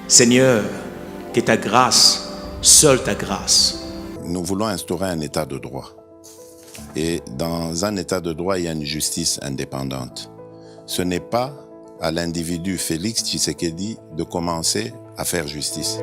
Seigneur, que ta grâce, seule ta grâce. Nous voulons instaurer un état de droit. Et dans un état de droit, il y a une justice indépendante. Ce n'est pas à l'individu Félix Tshisekedi de commencer à faire justice.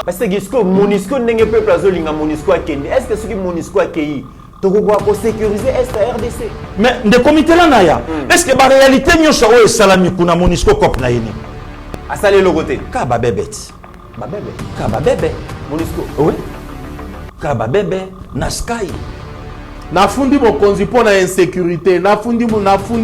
Parce que Monisco n'est pas placé dans Monisco à Kenya. Est-ce que ce qui Monisco à Kenya, tu peux sécuriser est à RDC? Mais des comités là naya. Est-ce que la réalité nous savons est salami kuna Monisco cop na yini? À saler le côté. Kaba bébé. Kaba bébé. Monisco. Oui. Kaba bébé na sky. Nafundi bokonzi po na insécurité, nafundi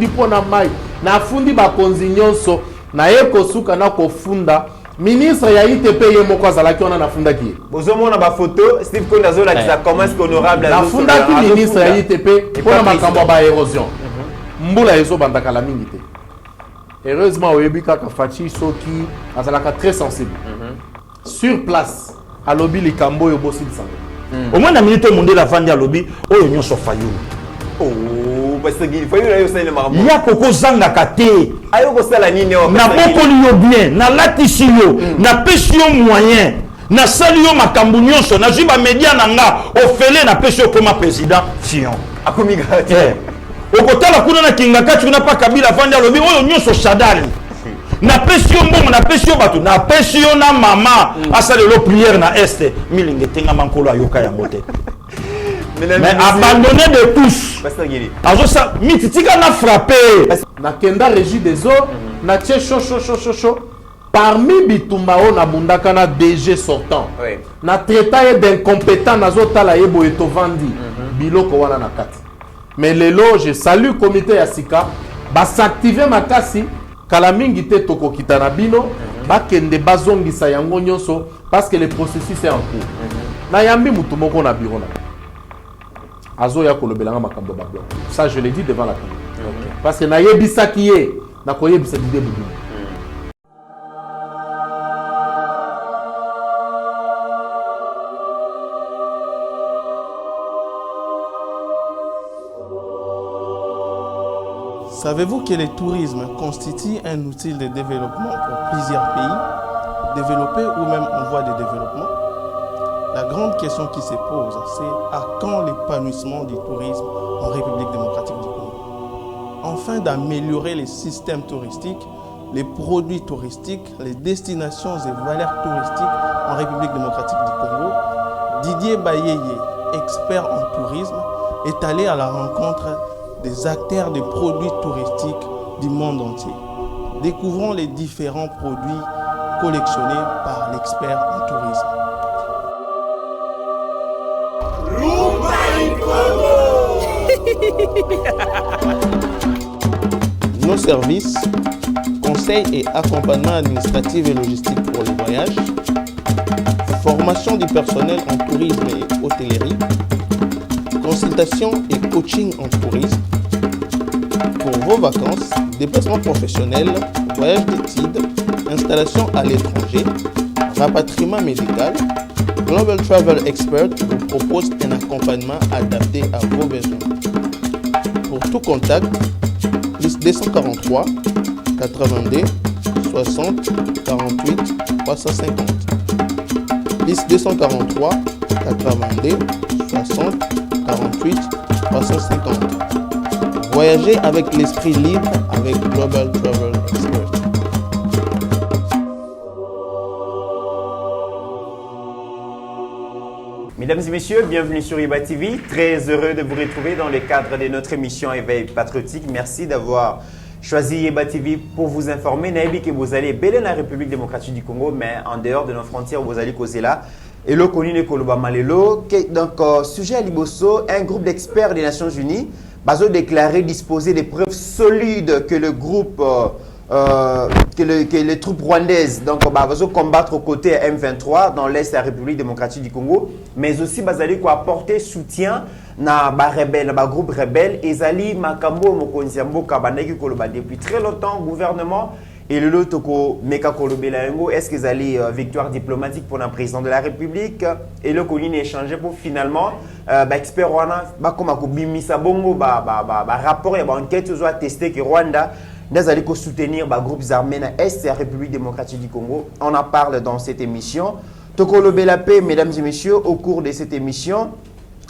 po na mai, nafundi bakonzi nyonso na eko suka na kofunda. Ministre ya ITP yemoko azalaki wana nafunda ki. Bozomona ba photo Steve Kondazo la qui commence honorable nafunda ki ministre ya ITP pona makambo ba érosion. Mbula ezo bandaka la mingi te. Heureusement oyebi kaka Fachi soki azalaka très sensible. Sur place à lobby likambo yo bosi sango. Au moins na minute monde la vandi à lobby oyo nyonso fayu. Oh parce que il faut y aller au maramo. Ya koko zanga kate. Ayo ko sala nini o. Na bokoli yo bien, na latisi yo, na pesi yo moyen, na sali yo makambu nyonso, na jiba media nanga, ofele na pesi yo koma président Fion. Akomi gati. Okotala kuna na kingakati kuna pa Kabila vandi alobi oyo nyonso shadali. Na pesi yo mbongo, na pesi yo batu, na pesi yo na mama, asale lo prière na este, milinge tenga mankolo ayoka ya mote. Mais abandonné de tous. Alors ça, mititika na frappé. Na kenda régie des eaux, na tche chaud. Parmi bitumbao na bundaka na DG sortant. Na traité d'incompétent na zotala yebo eto vandi. Biloko wana na kati. Mais lelo je salue comité ya sika ba s'activer makasi kala mingi te toko kitana bino ba kende bazongisa yango nyonso parce que le processus est en cours. Na yambi mutu moko na bureau na. Azo ya kolobelanga makambo ba bloc. Ça je l'ai dit devant la caméra. Parce que na yebisa kiye na koyebisa dide bubu. Savez-vous que le tourisme constitue un outil de développement pour plusieurs pays, développés ou même en voie de développement? La grande question qui se pose, c'est à quand l'épanouissement du tourisme en République démocratique du Congo? Afin d'améliorer les systèmes touristiques, les produits touristiques, les destinations et valeurs touristiques en République démocratique du Congo, Didier Bayeye, expert en tourisme, est allé à la rencontre des acteurs des produits touristiques du monde entier. Découvrons les différents produits collectionnés par l'expert en tourisme. Nos services, conseils et accompagnement administratif et logistique pour les voyages, formation du personnel en tourisme et hôtellerie, consultation et coaching en tourisme, pour vos vacances, déplacements professionnels, voyages d'études, installation à l'étranger, rapatriement médical, Global Travel Expert vous propose un accompagnement adapté à vos besoins. Pour tout contact, plus 243 82 60 48 350. Plus 243 82 60 48 350. Voyagez avec l'esprit libre avec Global Travel Expert. Mesdames et messieurs, bienvenue sur Iba TV. Très heureux de vous retrouver dans le cadre de notre émission Éveil patriotique. Merci d'avoir choisi Iba TV pour vous informer. Naïbi que vous allez bel dans la République démocratique du Congo, mais en dehors de nos frontières, vous allez causer là. Et le connu Koloba Malelo. Donc, sujet à Liboso, un groupe d'experts des Nations Unies a déclaré disposer des preuves solides que le groupe, que les troupes rwandaises donc vont combattre aux côtés M23 dans l'est de la République démocratique du Congo, mais aussi bazali ko apporter soutien na ba rebelle, na ba groupe rebelle. Ezali makambo mokonzi ya mboka bandeki Koloba depuis très longtemps gouvernement. Et le lot toko meka kolobela yango, est-ce qu'ils allaient victoire diplomatique pour le président de la République? Et le colline échangé pour finalement expert Rwanda comme à bimisa bongo rapport et enquête soit testé que Rwanda n'allait que soutenir groupes armés dans est de la République démocratique du Congo. On en parle dans cette émission. Toko lobela paix, mesdames et messieurs, au cours de cette émission.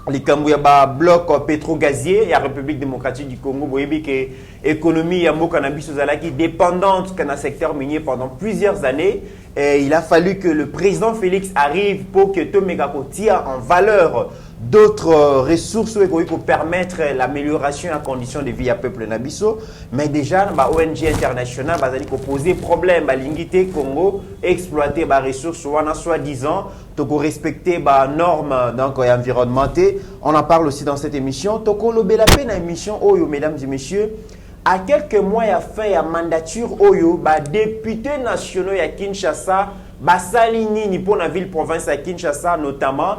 Les Kambouya bloc pétro-gazier, la République démocratique du Congo, vous voyez que l'économie Yambo Cannabis qui est dépendante dans le secteur minier pendant plusieurs années. Et il a fallu que le président Félix arrive pour que Tomegako tire en valeur d'autres ressources pour permettre l'amélioration et la condition de vie à peuple Nabiso. Mais déjà, l'ONG internationale va poser problème à l'ingité Congo, exploiter les ressources, soi-disant, pour respecter les normes environnementales. On en parle aussi dans cette émission. Toko lobela pe na émission Oyo, mesdames et messieurs. À quelques mois à fin la mandature Oyo, député nationaux à Kinshasa, Basalini ni pour la ville province à Kinshasa notamment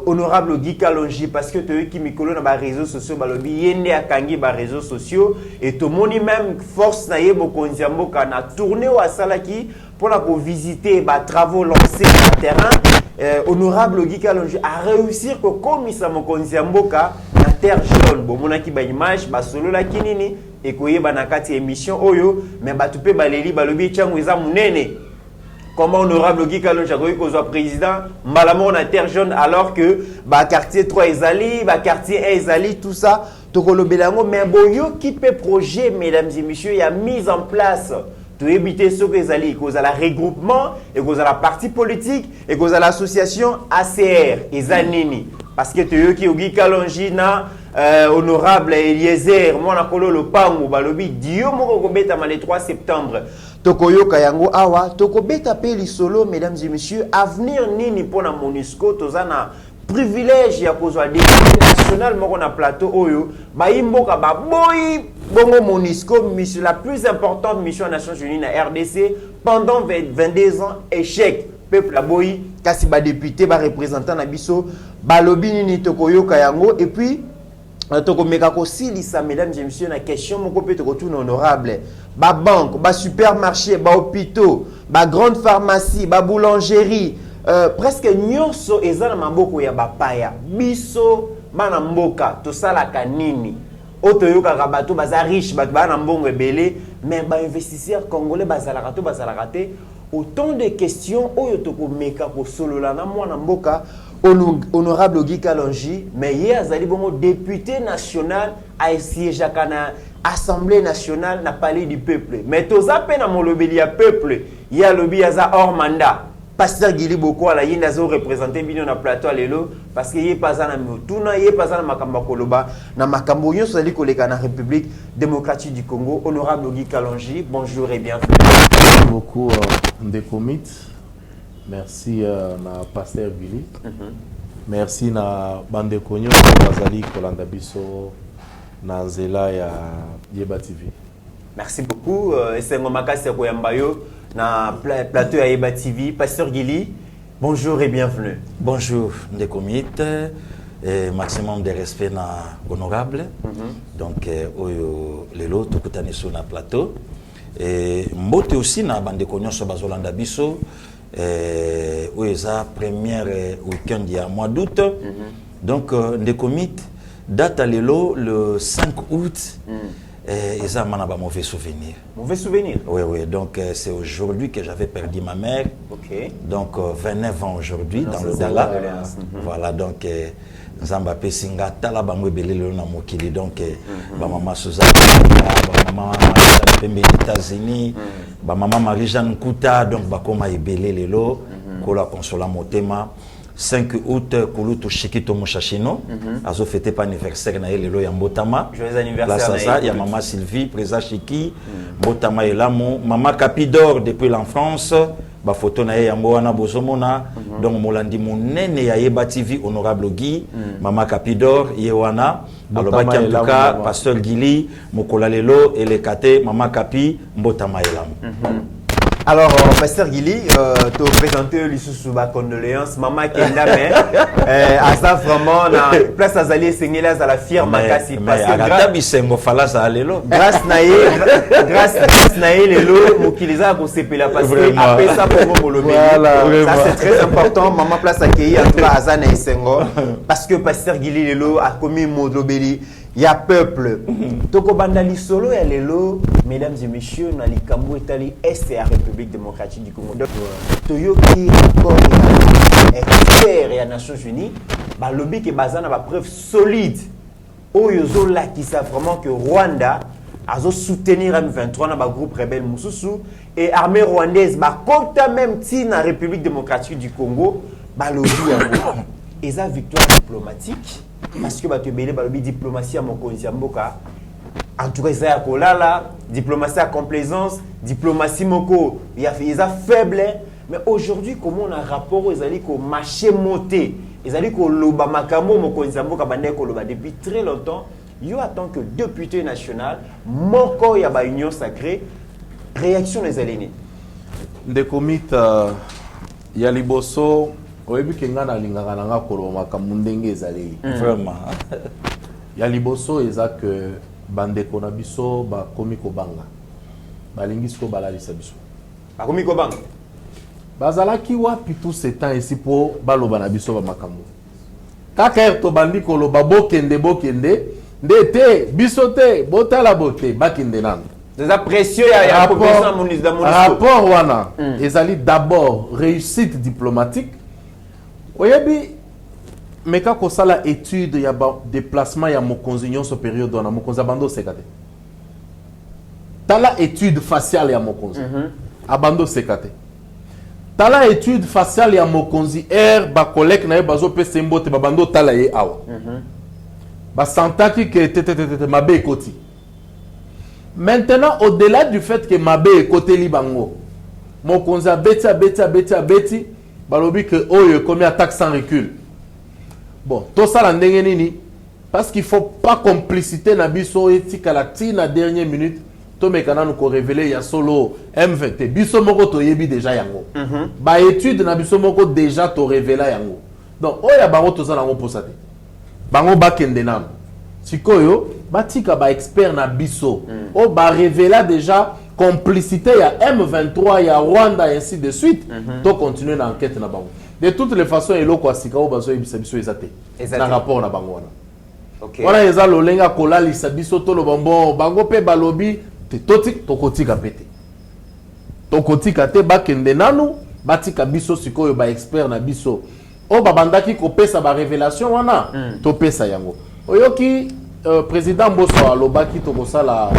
honorable Guy Kalonji parce que tu qui mikolo na ba réseaux sociaux balobi yende akangi ba réseaux sociaux et to moni même force na yebo konziamboka na tourner au salaki pour la visiter ba travaux lancés sur le terrain. Honorable Guy Kalonji a réussi que comme ça mo konziamboka na terre jaune bon monaki ba image ba solo la kinini et koyeba na kati émission oyo mais ba tupe baleli balobi tchangu eza munene. Comment honorable Guy Kalonji a soit président, malamon na terre jaune alors que quartier 3 Ezali, quartier 1 Ezali, tout ça, Tokolo Belango, mais boyo qui peut projet, mesdames et messieurs, il y a mise en place de éviter ce que Ezali, cause à la regroupement, et cause à la parti politique, et cause à l'association ACR, Ezanini. Parce que tu qui Guy Kalonji na honorable Eliezer, moi na kolo le pango, balobi, Dio moko kobeta le 3 septembre. Tokoyo Kayango Awa, Tokobeta Peli Solo, mesdames et messieurs, avenir nini pour la MONUSCO, tozana privilège ya kozwa député national moko na plateau Oyo, baimboka baboyi bongo MONUSCO, mission la plus importante mission des Nations Unies na RDC pendant 22 ans échec. Peuple aboyi, kasi ba député, ba représentant na biso, balobi nini Tokoyo Kayango et puis Tokomekako silisa, mesdames et messieurs, na question moko pe tokotouna honorable. Ba banque, ba supermarché, ba hôpitaux, ba grande pharmacie, ba boulangerie, presque nyonso eza na maboko ya bapaya. Biso bana mboka tosala kanini. Otoyoka bato baza riche, bato bana mbongo ebele, mais ba investisseurs congolais bazalaka to bazalaka te. Autant de questions oyo tokomeka ko solola na mwana mboka. Honorable Guy Kalonji, mais hier azali bongo député national a siégé à la Assemblée nationale na palais du peuple. Mais toza pe na molobeli ya peuple, ya lobi aza hors mandat. Pasteur Gili Boko ala yinda zo représenter bino na plateau lelo parce que yé pas na mutuna yé pas na makamba koloba na makambo nyonso zali koleka na République démocratique du Congo. Honorable Guy Kalonji, bonjour et bienvenue. Merci beaucoup Ndekomit. Merci na Pasteur Billy. Merci na Bande Konyo Bazali Kolanda Biso na Nzela ya Yeba TV. Merci beaucoup. C'est Ngomakasi Koyambayo na plateau ya Yeba TV. Pasteur Gili, bonjour et bienvenue. Bonjour Ndekomit. Maximum de respect na honorable. Donc lelo tukutani sur na plateau. Et mbote aussi na Bande Konyo so bazolanda biso. Où est la première week-end il y a mois d'août. Donc, Ndekomit, date à l'élo le 5 août. Et ça m'a un mauvais souvenir. Mauvais souvenir? Oui, oui. Donc, c'est aujourd'hui que j'avais perdu ma mère. Ok. Donc, 29 ans aujourd'hui dans le Dala. Voilà, donc, Zamba Pesinga, Tala Bangwe Belelo na Mokili. Donc, maman Suzanne, maman Marie aux États-Unis, maman Marie-Jeanne Kouta, donc, Bakoma Ebele Lelo, Kola Consola Motema. 5 août, Kouloutou Shikito Mouchachino, Azo fêté pas anniversaire na Lelo Yambotama. Joyeux anniversaire. Il y a maman Sylvie, Présa Chiki, Botama et Lamo, maman Capidor depuis l'enfance, ba photo na ye yango wana bozomona donc molandi monene ya Yeba TV honorable Guy Mama Capidor ye wana alobaki en tout cas pasteur Gili mokola lelo elekate Mama Capi mbotama elamu. Alors, Pasteur Gili, tu as présenté l'issue ma condoléance. Maman Kenda, mais à ça vraiment, place à Zali Sengela, à la firme Makasi. Mais à Bisengo Falas à Lelo. Grâce Naïe, Lelo, Mokiliza, pour s'épeler parce que après ça, pour Molobi. Ça, c'est très important. Maman place à Kei, en tout cas, à Zana et Sengo. Parce que Pasteur Gili, Lelo, a commis Modobeli. Il y a peuple. Toko bandali solo ya lelo, mesdames et messieurs, na likambo etali est et la République démocratique du Congo. Toyoki rapport expert et à Nations Unies, ba lobby ke bazana ba preuve solide. Oyozo la qui savent vraiment que Rwanda a soutenir M23 dans ba groupe rebelle Mususu et armée rwandaise ba compta même ti na République démocratique du Congo, ba lobby et ça victoire diplomatique. Parce que tu as une diplomatie à mon Mboka. En tout cas, il y a kolala, diplomatie à complaisance, diplomatie moko, il y a faible. Mais aujourd'hui, comment on a un rapport aux alliés qui ont marché monté, les alliés qui ont loba makamo mon Mboka depuis très longtemps. Il y a tant que député national, moko ya ba union sacrée, réaction des alliés. De comités, il y a liboso. Oyebi kenga na lingaka nanga koloma kamundenge ezali vraiment ya liboso eza que bandeko na biso ba komi ko banga balingi siko balalisa biso ba komi ko banga bazalaki wapi tout ce temps ici po baloba na biso ba makambo kaka to bandi koloba bokende ndete biso te botala bote bakende nana déjà précieux ya rapport wana ezali d'abord réussite diplomatique. Oyebi meka ko sala étude ya déplacement ya mokonzi nyonso période wana mokonzi abando sekate. Tala étude faciale ya mokonzi. Abando sekate. Tala étude faciale ya mokonzi ba collègue na ye bazo pesa mbote babando tala ye awa. Ba santaki que tete mabe ekoti. Maintenant au-delà du fait que mabe ekoti libango. Mokonzi beti balobi que oyo comme attaque sans recul. Bon, tout ça la nini parce qu'il faut pas complicité na biso etika la tina dernière minute to mekana nous ko révéler ya solo M20 biso moko to yebi déjà yango. Ba étude na biso moko déjà to révéler yango. Donc oya bango to ça nango posate. Bango bakende nano. Sikoyo batika ba expert na biso. O ba révéler déjà complicité, il y a M23, il y a Rwanda, et ainsi de suite. Tu continuer l'enquête. De toutes les façons, il y a un rapport na bango. Voilà, il y a l'olenga kola lisabiso to lo bango pe balobi te tokotika pete. Tokotika te bakende nanu batika biso sikoyo ba expert na biso. O babandaki ko pesa ba révélation wana to pesa yango. Oyoki président Mbosso alobaki to kosala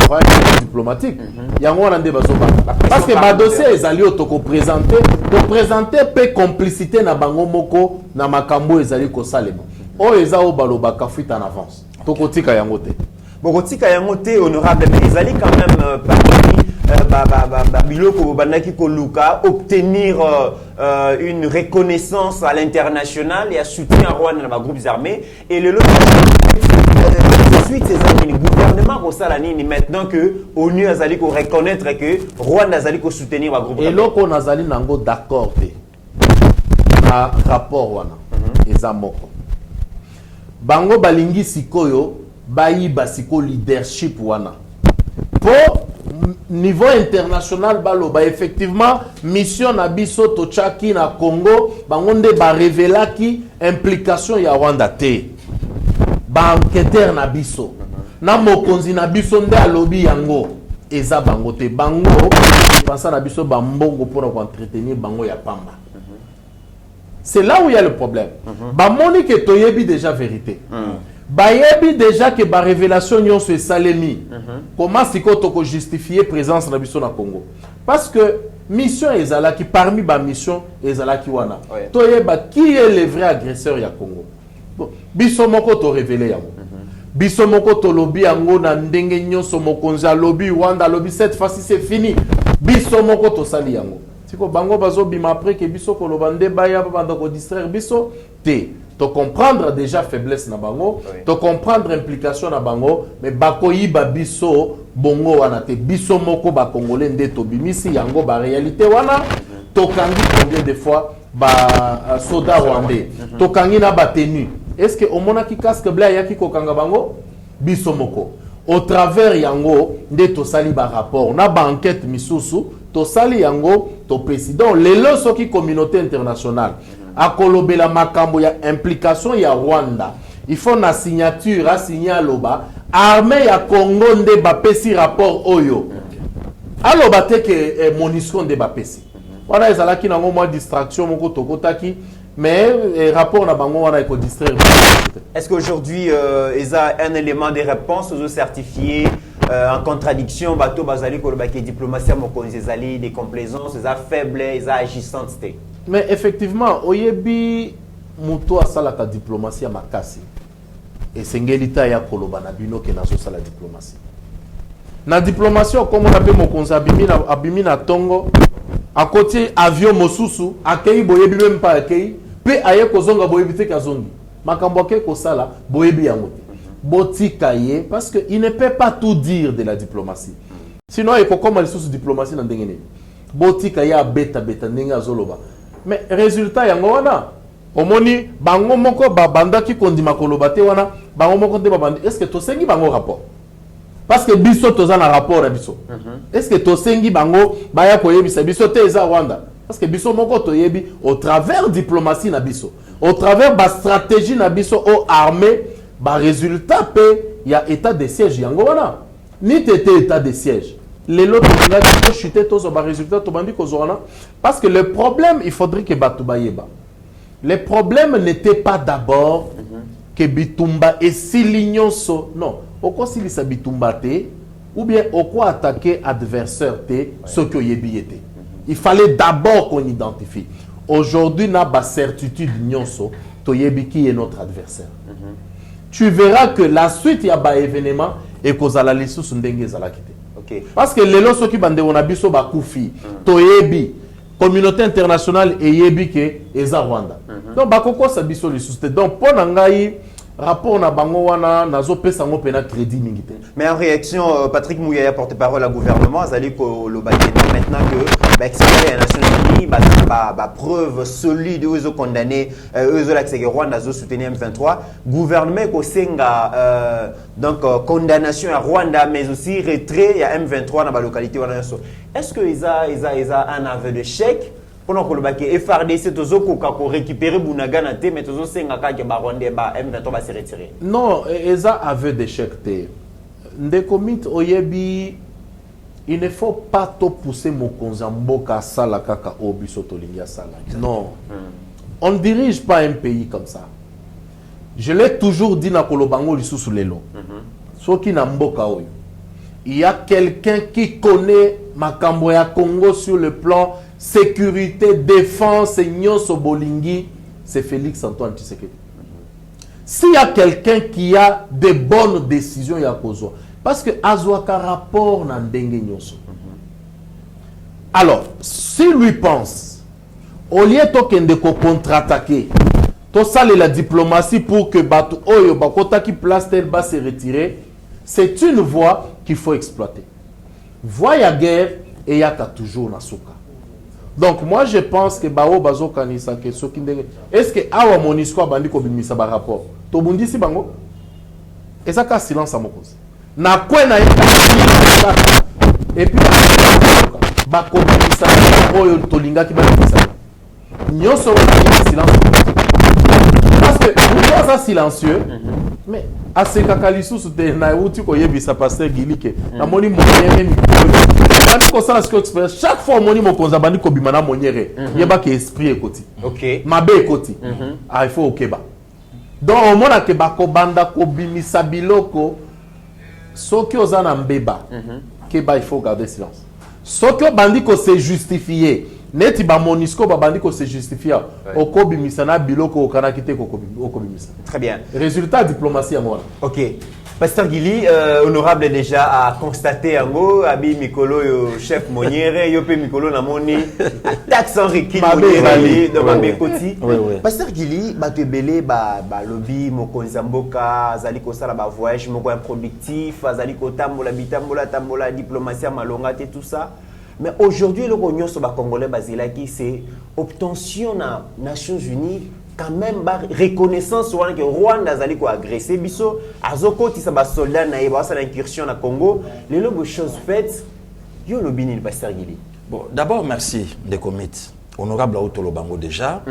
travail diplomatique yango wana nde bazoba parce que ba dossier ezali to ko présenter pe complicité na bango moko na makambo ezali ko salema o eza o balobaka fuite en avance to kotika yango te bokotika yango te honorable mais ezali quand même parmi biloko bandaki ko luka obtenir une reconnaissance à l'international et à soutien à Rwanda dans les groupes armés et le suite ces années, le gouvernement Rosalanini maintenant que ONU a zali ko reconnaître que Rwanda a zali ko soutenir le groupe. Et là qu'on a zali nango d'accord na rapport wana eza moko. Bango balingi sikoyo bayi basiko leadership wana. Pour niveau international baloba effectivement mission na biso tochaki na Congo bango nde ba révélaki implication ya Rwanda te. Banqueter na biso na mokonzi na biso nde alobi yango eza bango te bango pensa na biso bambongo pour entretenir bango ya pamba. C'est là où il y a le problème. Bamoni que toyebi déjà vérité. Bayebi déjà que ba révélation nyonso esalemi. Comment siko toko justifier présence na biso na Congo? Parce que mission ezalaki parmi ba mission ezalaki wana. Toyeba qui est le vrai agresseur ya Congo? Biso moko to révélé yango. Biso moko to lobi yango na ndenge nyonso mokonzi lobi Rwanda lobi cette fois-ci c'est fini. Biso moko to sali yango. Tiko bango bazo bima après que biso ko lobande baya banda ko distraire biso te. To comprendre déjà faiblesse na bango, to comprendre implication na bango, mais bako yiba biso bongo wana te biso moko ba congolais nde to bimisi yango ba réalité wana to kangi combien de fois ba soda rwandais. To kangi na ba tenue. Est-ce que au mona ki casque blanc ya ki ko kanga bango biso moko. Au travers yango nde to sali ba rapport na ba enquête misusu to sali yango to président lelo soki communauté internationale a kolobela makambo ya implication ya Rwanda il faut na signature a signer aloba armée ya Congo nde ba pesi rapport oyo aloba te ke MONUSCO nde ba pesi wana ezalaki nango mwa distraction moko tokotaki mais rapport na bango wana eko distraire. Est-ce qu'aujourd'hui il y a un élément de réponse aux certifiés en contradiction bateau bazali ko ba ke diplomatie mokonzi ezali des complaisances eza faible eza agissante te? Mais effectivement oyebi muto asala ka diplomatie makasi et sengelita ya koloba na bino ke nazo sala diplomatie na diplomatie comme on appelle mokonzi abimi na tongo à côté avion mosusu akei boyebi même pas akei pe aye kozonga boyebi te kazongi makambo ke ko sala boyebi yango te botika ye parce que il ne peut pas tout dire de la diplomatie sinon il faut comme sous diplomatie na ndenge nini botika ya beta ndenge azoloba mais résultat yango wana omoni bango moko babanda ki kondima koloba te wana bango moko te babandi est-ce que to sengi bango rapport parce que biso toza na rapport na biso est-ce que to sengi bango baya koyebisa biso te eza Rwanda parce que biso moko toyebi au travers diplomatie na biso au travers ba stratégie na biso au armée ba résultat pe ya état de siège yango wana ni tete état de siège les lots de chuter tous ba résultat to bandi kozona parce que le problème il faudrait que batubayeba le problème n'était pas d'abord que bitumba et silignoso non oko silisa bitumba te ou bien oko attaquer adversaire te ce que yebi était il fallait d'abord qu'on identifie aujourd'hui na ba certitude nyonso to yebi qui est notre adversaire tu verras que la suite y a ba événement et kozala lisusu ndenge ezala kite. Okay. Parce que les lois qui bande on a biso ba kufi to yebi communauté internationale et yebi ke eza Rwanda. Donc ba koko sa biso lisusu donc pona ngai rapport na bango wana nazo pesa ngo pena crédit mingi te. Mais en réaction Patrick Mouyaya porte-parole au gouvernement azali ko lobaki maintenant que expert des Nations Unies ba preuve solide où ils ont condamné eux la que Rwanda zo soutenir M23 gouvernement ko senga donc condamnation à Rwanda mais aussi retrait à M23 dans la localité wana so. Est-ce que ils a un aveu de chèque pendant que le bac est FARDC tozo ko récupérer Bunaga na te mais tozo senga ka ke ba Rwanda ba M23 va se retirer? Non, eza aveu d'échec te. Ndekomit oyebi il ne faut pas to pousser mokonza mboka sala kaka obiso tolinga sala. Non. On ne dirige pas un pays comme ça. Je l'ai toujours dit na kolobango lisusu lelo. Soki na mboka oyo. Il y a quelqu'un qui connaît makambo ya Congo sur le plan sécurité, défense, nyonso bolingi, c'est Félix Antoine Tshisekedi. S'il y a quelqu'un qui a de bonnes décisions, il y a Kozo. Parce que Azwaka rapport na ndenge nyonso. Alors, s'il lui pense, au lieu de contre-attaquer, to sale la diplomatie pour que Batu Oyo Bakota qui place tel bas se retirer, c'est une voie qu'il faut exploiter. Voie ya guerre et ya toujours na souka. Donc moi je pense que bao bazo kanisa que soki ndenge est-ce que awa MONUSCO bandi ko bimisa ba rapport to bundisi bango et ça ka silence à mokozi na kwena et puis ba ko bimisa oyo to linga ki ba bimisa nyoso wa silence parce que nous ça silencieux mais assez kakalisu te na uti ko yebisa pasteur Gilike na moni moyere mi chaque fois moni mokonza bandi ko bimana moniere yeba ke esprit ekoti OK mabe ekoti il faut okeba donc au mona ke ba ko banda ko bimisa biloko soki ozana mbeba ke ba il faut garder silence soki bandi ko se justifier neti ba MONUSCO ba bandi ko se justifier okobimisa na biloko okana kite ko okobimisa très bien résultat diplomatie à moi. OK Pasteur Gili, honorable déjà a constaté Ango, Abi Mikolo, chef Moniere, Yopé Mikolo Namoni, attaque sans requin Moniere, dans Mabé Koti. Pasteur Gili, Bato Belé, lobby, Moko Nzamboka, Zaliko Sala, voyage, Moko improductif, Zaliko Tambola, Bitambola, Tambola, diplomatie, Malonga, tout ça. Mais aujourd'hui, le Congolais sur Congolais, Basilaki, c'est obtention na Nations Unies. Quand même reconnaissance que Rwanda a agressé biso azoko tisa ba soldat na yeba sa incursion na Congo les logo choses faites yo lobini le pasteur Gili. Bon, d'abord merci de comité honorable Autolo Bango déjà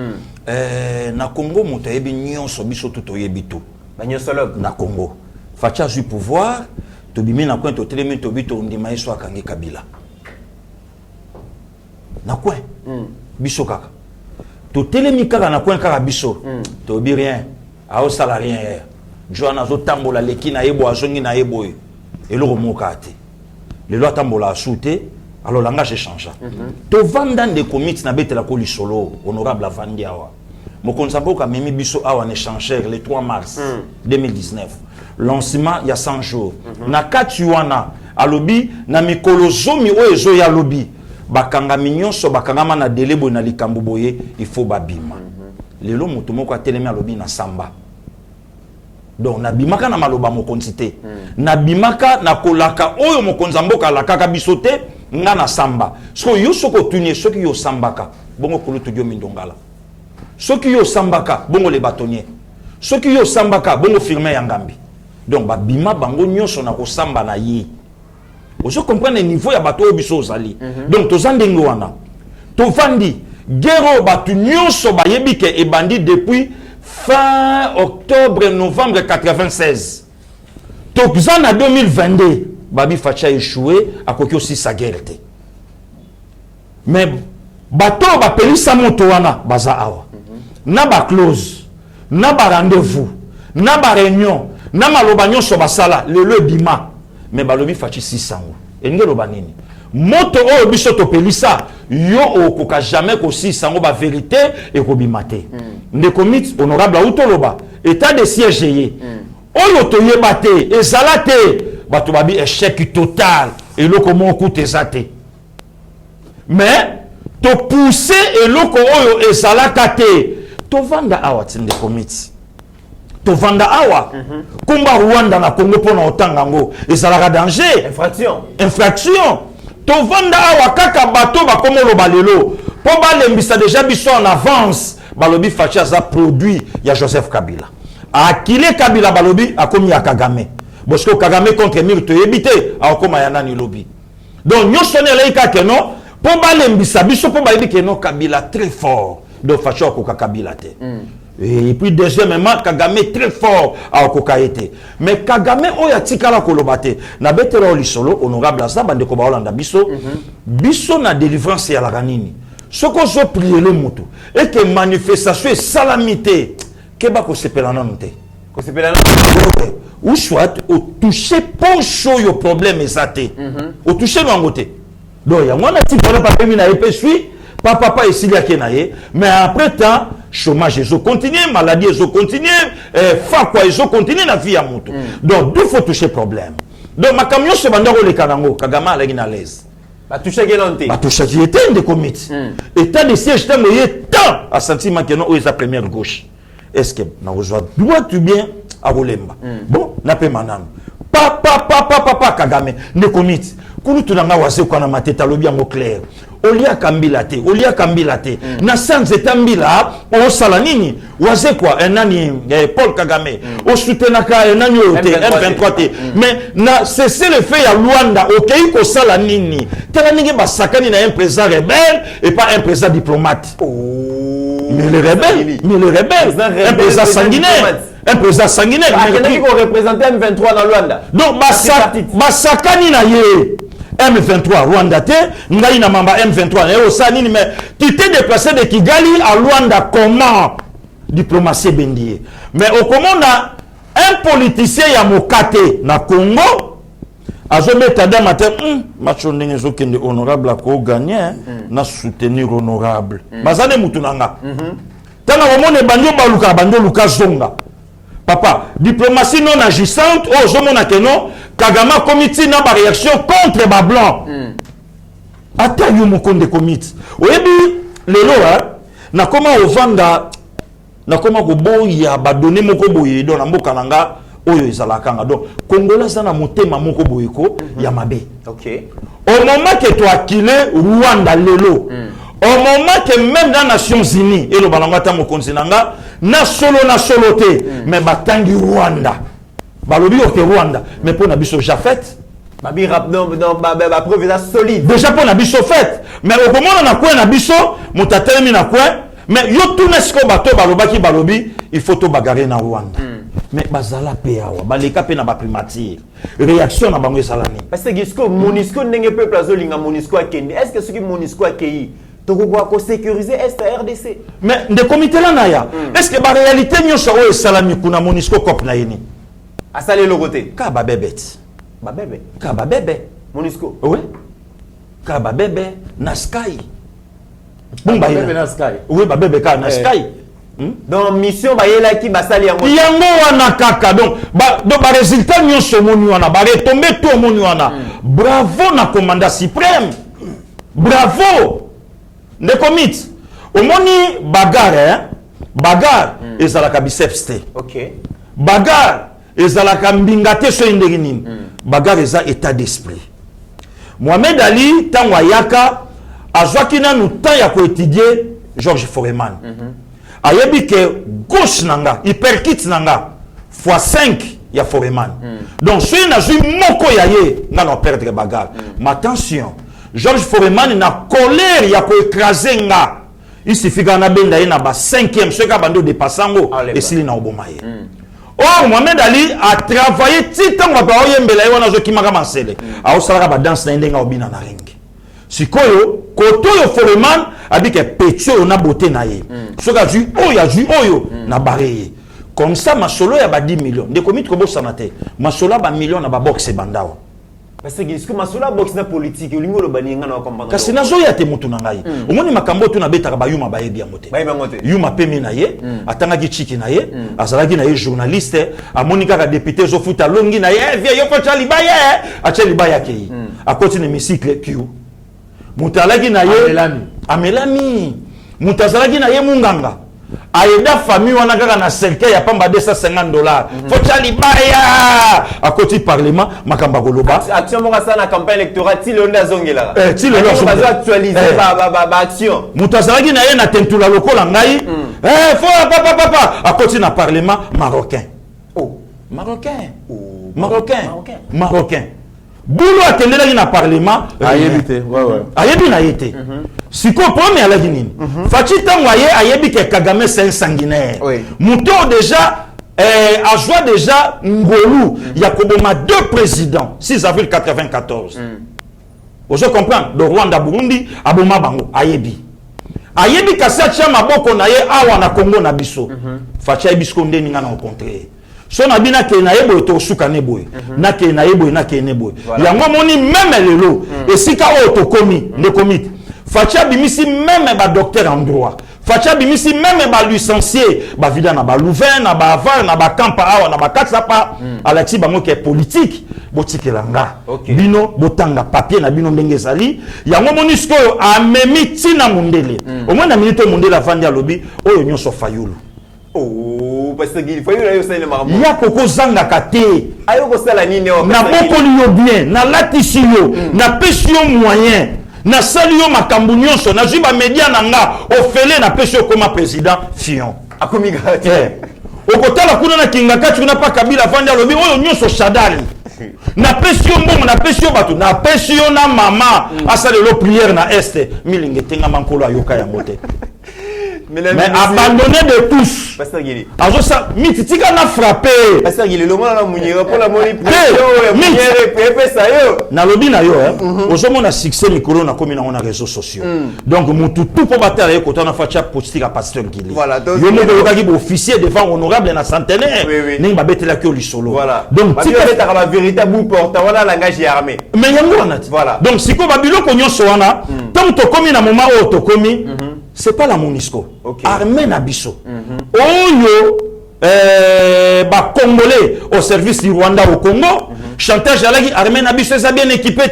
na Congo moto yebi nyonso biso tout oyebitu ba nyonsologue na Congo facha du pouvoir to bimi na coin to telemi to bito ndima yeso akangi Kabila na coin biso kaka to telemi kaka na coin kaka biso to bi rien ao sala rien Joana zo tambola leki na yebo azongi na yebo eloko moka te le loi tambola souté alors langage change to vanda de commit na betela ko lisolo honorable avandi awa mokonza boka memi biso awa ne changer le 3 mars 2019 lancement il y a 100 jours na katuana alobi na mikolo zomi o ezo ya lobi bakanga minyonso bakanga na delebo na likambo boye il faut babima lelo mutu moko atelemi alobi na samba donc na bimaka na maloba mokonzi te na bimaka na kolaka oyo mokonza mboka la kaka bisote nga na samba so yo soko tunie soki yo sambaka bongo kulutu dio mindongala soki yo sambaka bongo le bâtonnier soki yo sambaka bongo firme ya ngambi donc babima bango nyonso na ko samba na yi. Vous comprenez le niveau ya bateau biso zali. Donc tozandengo wana. Tovandi guerre batu nyonso bayebike e bandi depuis fin octobre novembre 96. Tozana 2022 babi facha échoué à koki aussi sa guerre te. Mais bateau ba pelisa moto wana baza awa. Na ba close, na ba rendez-vous, na ba réunion, na maloba nyonso basala le bima. Mais balobi fachi 600 engelo banini moto o biso to pelisa yo okoka jamais ko 600 ba vérité et ko bimate nde komit honorable Autoloba état de siège yé oyo to yebate ezalate bato babi échec total et loko moko tezate mais to pousser et loko oyo ezalakate to vanda awati nde komit to vanda awa kumba Rwanda na Congo pona otangango ezalaka danger infraction to vanda awa kaka bato ba komo lo balelo po balembisa déjà biso en avance balobi facha za produit ya Joseph Kabila akile Kabila balobi akomi ya Kagame bosko Kagame contre mur to yebite akoma ya nani lobi donc nyonso ne leika ke non po balembisa biso po balebi ke non Kabila très fort donc facha ko Kabila te et puis deuxièmement Kagame très fort à Kokaete mais Kagame oya tikala kolobate na betero lisolo honorable asa bande ko baolanda biso biso na délivrance ya la kanini soko zo prier le mutu et que manifestation salamité ke ba ko sepelana nte ko sepelana ou soit au toucher poncho yo problème ezate au toucher ngote donc ya mwana tikala pa pemi na epé suis papa esilia kenaye mais après temps chômage ils continuer maladie ils continuer quoi ils continuer la vie à moto donc deux faut toucher problème donc ma camion se bandako le kanango Kagama la gina l'aise ba toucher gelonté ba toucher qui était de comité état de siège tant moyen tant à sentiment que non ou sa première gauche est-ce que na ozwa droit tu bien à Bolemba bon na pe manano papa Kagame ne comité kunu tunanga wase kwa na mateta lobi ngo clair olia kambila te na sans etambila o sala nini wase kwa nani Paul Kagame o soutenaka nani o te M23 te mais na cesser le fait ya Luanda okei ko sala nini tela ninge basakani na un président rebelle et pas un président diplomate mais le rebelle un président sanguinaire un président sanguinaire qui représente M23 dans Luanda donc basakani na ye M23 Rwanda te ngai na mamba M23 na osa nini mais tu t'es déplacé de Kigali à Rwanda comment diplomatie bendie mais au comment na un politicien ya mokate na Congo azometa da matin macho ndenge zokende honorable ko gagner na soutenir honorable bazane mutunanga tanga bomone banjo baluka zonga Papa, diplomatie non agissante, oh, je m'en non, Kagama comité n'a pas réaction contre les blancs. Attends, yo mon compte de comité. Oyebi, les lois, na comment au vanda, na comment go boya, ba donner mon koboye, dans la mokananga, oyo izalakanga. Donc, Congolais, ça na motema mon koboyeko, yamabe. Ok. Au moment que tu as killé Rwanda, lelo, au moment que même dans les Nations Unies, et le balangata mo konsinanga, na solo te, mais batangi Rwanda. Balobi ok Rwanda, mais pour nabiso Jafet. Babi rap non preuve est solide. Déjà pour nabiso fait, mais au moment on a quoi nabiso, mutatelemi na quoi, mais yo tout nesko bato balobaki balobi, il faut to bagarrer na Rwanda. Mais bazala pe awa, baleka pe na ba primature. Réaction na bango salani. Parce que Gisco Monisco n'engage peuple azolinga Monisco akende. Est-ce que ce qui Monisco akei Togo sécuriser est RDC? Mais de comité là naya. Est-ce que la réalité nyoso o salami kuna Monisco kop na yeni? Asale le côté. Ka ba bebet. Ba bébé. Ka ba bébé. Monisco. Oui. Ka ba bébé na Sky. Ba bébé na Sky. Oui, ba bébé ka na Sky. Donc mission ba yela ki basali yango. Yango wana kaka donc ba résultat nyoso moni wana ba retomber tout moni wana. Bravo na commandant suprême. Bravo. Ne commit. Au moni bagarre bagarre ezalaka biceps te. OK. Bagarre ezalaka mbingate so indegini. Bagarre eza état d'esprit. Mohamed Ali tangwa yaka azwaki na nous temps ya ko étudier Georges Foreman. Ayebi que gauche nanga hyperkit nanga x5 ya Foreman. Donc si na zui moko ya ye nga na perdre bagarre. Mais attention, Georges Foreman na colère ya ko écraser nga. Il suffit qu'on benda na ba 5e ce ka bando dépassango et s'il na obomaye. Or Mohamed Ali a travaillé titango ba oyembela ye wana zo kimaka masele. A osala ba danse na ndenga obina na ring. Sikoyo koto yo Foreman abike petio na beauté na ye. Soka ju oyo na bareye. Comme ça masolo ya ba 10 millions. De komit ko bosana te. Masolo ba millions na ba boxe bandao. Parce que est-ce que masolo boxe na politique olingo lo baninga na comprendre. Kasi na zo ya te mutu na ngai. Omoni makambo tu na betaka ba yuma ba yebi amote. Ba yebi Yuma pemi na ye, atanga ki chiki na ye, azalaki na ye journaliste, amoni kaka député zo futa longi na ye, via yo ko chali ba ye, acheli ba ya kei. Akoti ne misikle kiu. Mutalagi na ye amelami mutazalagi na ye munganga aida famille wana kaka na cercueil ya pamba $250 fochali baya akoti parlement makamba koloba action mo kasana campagne électorale ti londa zongela ti le lo bazo actualiser ba action mutazalagi na ye na tentula lokola ngai fo papa akoti na parlement marocain marocain Boulou a tenu dans le parlement. Ayébité, ouais. Ayébi na yété. Si quoi premier à la Guinée. Fachi tangoye ayébi que Kagame c'est un sanguinaire. Mouto déjà a joué déjà Ngolu. Il y a comme 2 présidents. 6 avril 94. Vous comprenez? Le Rwanda Burundi, Aboma Bango, Ayébi. Ayébi Kassacha Maboko na ye awa na Congo na biso. Fachi Ayebisko ndeni nga na rencontré. So na bina ke na yebo to suka ne boy na ke na yebo na ke ne boy yango moni même lelo esika o to komi ne komite facha bimisi même ba docteur en droit facha bimisi même ba licencié ba vida na ba Louvain na ba Avar na ba Kampa awa na ba Katsapa alati bango ke politique botikelanga bino botanga papier na bino ndenge ezali yango moni sikoyo amemi tina mundele au moins na minute mundele avandi alobi oyo nyonso fayulu. Oh, parce qu'il faut y ça le marmot. Ya koko zanga kate. Ayo ko sala nini o. Na bokoli yo bien, na latisi yo, na pesi yo moyen, na sali yo makambu nyonso, na zuba media nanga, ofele na pesi yo koma président Fion. Akomi gati. Okotala kuna na kingaka tu na pa Kabila vandi alobi oyo nyonso shadali. Na pesi yo mbongo, na pesi yo bato, na pesi yo na mama, asale lo prière na este, milinge tenga mankolo ayoka ya mote. Mais abandonné de tous. Pasteur Guili. Alors ça, mititika na frappé. Pasteur Guili, le monde na mouniera pour la moni pression, mouniera pepe ça yo. Na lobi na yo ozomo na succès mikolo na komi na on réseaux sociaux. Donc mutu tout pour battre avec autant na facha postika à Pasteur Guili. Voilà, donc yo mo ko officier devant honorable na centenaire. Ning ba betela ko lisolo. Voilà. Donc tika betaka ba véritable porte voilà langage armé. Mais yango wana. Voilà. Donc siko babilo ko nyonso wana, tant to komi na moment o to komi c'est pas la Monisco. Armée na biso. Oyo Congolais au service du Rwanda au Congo. Chantage à la armée Nabiso est bien équipé.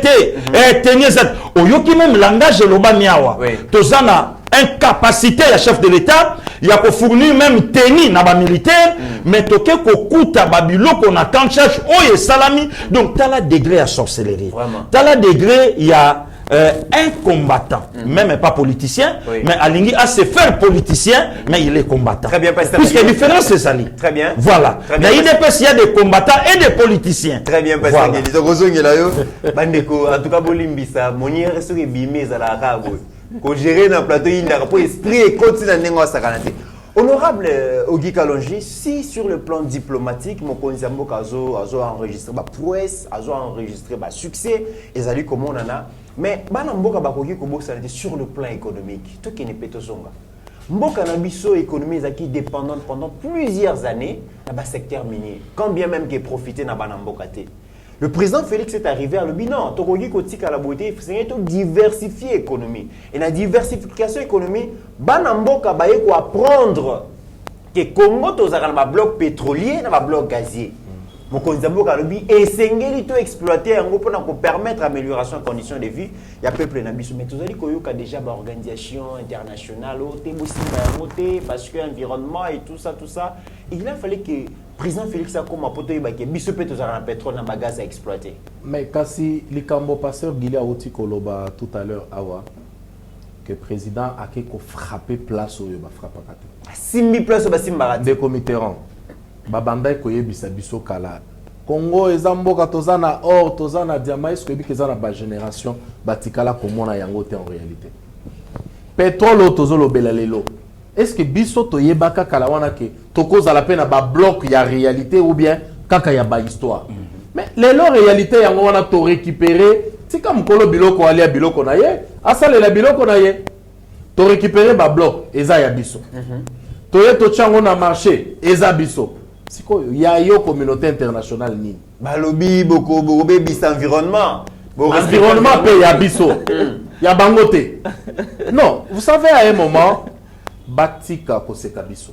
Oyoki même langage de l'Obaniawa. Tozana incapacité à chef de l'État. Il y a pour fournir même tenue na ba militaire. Mais toke kokuta babilo qu'on a quand cherche oye salami. Donc t'as la degré à sorcellerie. T'as la degré il y a un combattant, même pas politicien, mais Alingi a se faire politicien, mais il est combattant. Très bien, puisque la différence c'est ça. Très bien. Voilà. Mais il y a des combattants et des politiciens. Très bien, parce voilà. En tout cas, Bolimbisa, mon reste bimé à la rabo. Qu'on gère dans le plateau, il n'a pas esprit et continue à négocer sa canette. Honorable Ogi Kalonji, si sur le plan diplomatique, mon Konzambo a enregistré ma prouesse, a enregistré ma succès, et ça dit comment on en a. Mais Banamboka Bakogi Kobo, ça été sur le plan économique. Tout qui n'est pas zonga. Mboka Nabiso économie qui est dépendante pendant plusieurs années dans le secteur minier. Quand bien même qu'il profité dans Banamboka. Le président Félix est arrivé à le bilan. Tokogi Kotika la beauté, c'est diversifier l'économie. Et la diversification économique, Banamboka Baye ko apprendre que Congo tozaka na bloc pétrolier na bloc gazier. Mon Konzamboka lobi esengeli to exploiter yango pour permettre amélioration des conditions de vie. Il y a peuple na biso mais tozali koyoka déjà ba organisation internationale te bosimba yango te parce que environnement et tout ça. Il a fallu que président Félix a comme poto yebake biso pe tozala na pétrole na gaz à exploiter. Mais kasi likambo pasteur Gilia Oti koloba tout à l'heure awa que président a ko frapper place oyo ba frappaka te. Simbi place ba simba de Mitterrand. Babanda ko yebisa biso kala. Congo ezamboka tozana or tozana diamant est-ce que bizana ba génération batikala komona yango te en réalité. Pétrole tozolo belalelo. Est-ce que biso to yebaka kala wana ke tokoza la peine ba bloc ya réalité ou bien kaka ya ba histoire. Mais les réalité yango wana to récupérer tika mkolo biloko alia biloko na ye asale la biloko na ye to récupérer ba bloc eza ya biso. To ye to chango na marché eza biso. Sikoyo ya yo communauté internationale nini balobi boko bis environnement environnement pe ya biso ya bangote. Non, vous savez à un moment batika koseka biso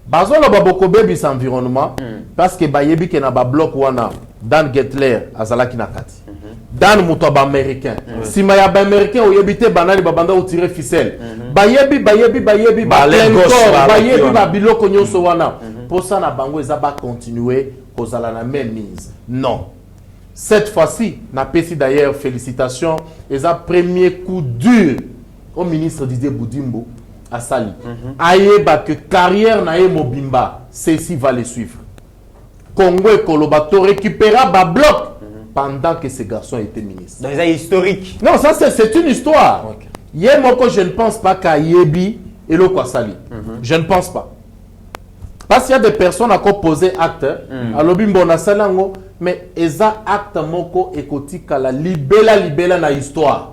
bazolo baboko bis environnement parce que bayebi ke na ba bloc wana Dan Getler azalaki na kati Dan muto ba américain sima ya ba américain oyebite banali babanda o tirer ficelle bayebi ba bayebi ba biloko nyonso wana pour ça na bango ezaba continuer kozala na même mise. Non. Cette fois-ci, na pesi d'ailleurs félicitations, eza premier coup dur au ministre Didier Boudimbo à Sali. Ayeba que carrière na ye mobimba, ceci va les suivre. Congo et Kolobato récupéra ba bloc pendant que ces garçons étaient ministres. Donc c'est historique. Non, ça c'est une histoire. Okay. Yemoko, je ne pense pas qu'à Yebi et le Kwasali. Je ne pense pas. Parce qu'il y a des personnes à poser acte, à l'obimbo na salango, mais eza acte moko ekotika la libela na histoire.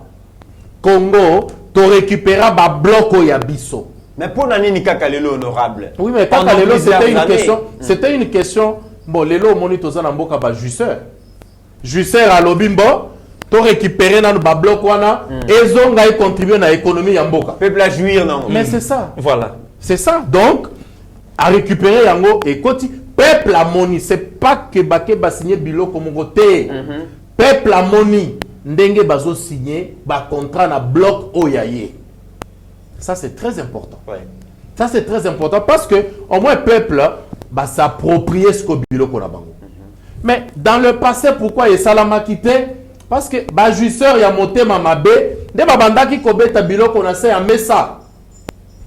Congo, to récupéra ba bloko ya biso. Mais pour nani ni kakalelo honorable. Oui, mais kakalelo c'était une question. Bon, lelo moni toza na mboka ba jusseur. Jusseur à l'obimbo, to récupérer na ba bloko wana, ezonga y contribuer na économie ya mboka. Peuple à jouir non. Mais c'est ça. Voilà. C'est ça. Donc à récupérer yango et koti peuple a moni c'est pas que baké ba signer biloko mongo te. Peuple a moni ndenge bazo signer ba contrat na bloc oyaye. Ça c'est très important. Ouais. Ça c'est très important parce que au moins peuple va s'approprier ce que biloko na bango. Mais dans le passé pourquoi et salama quitté parce que ba jouisseur ya monté mamabe de babanda ki kobeta biloko na se ya mesa.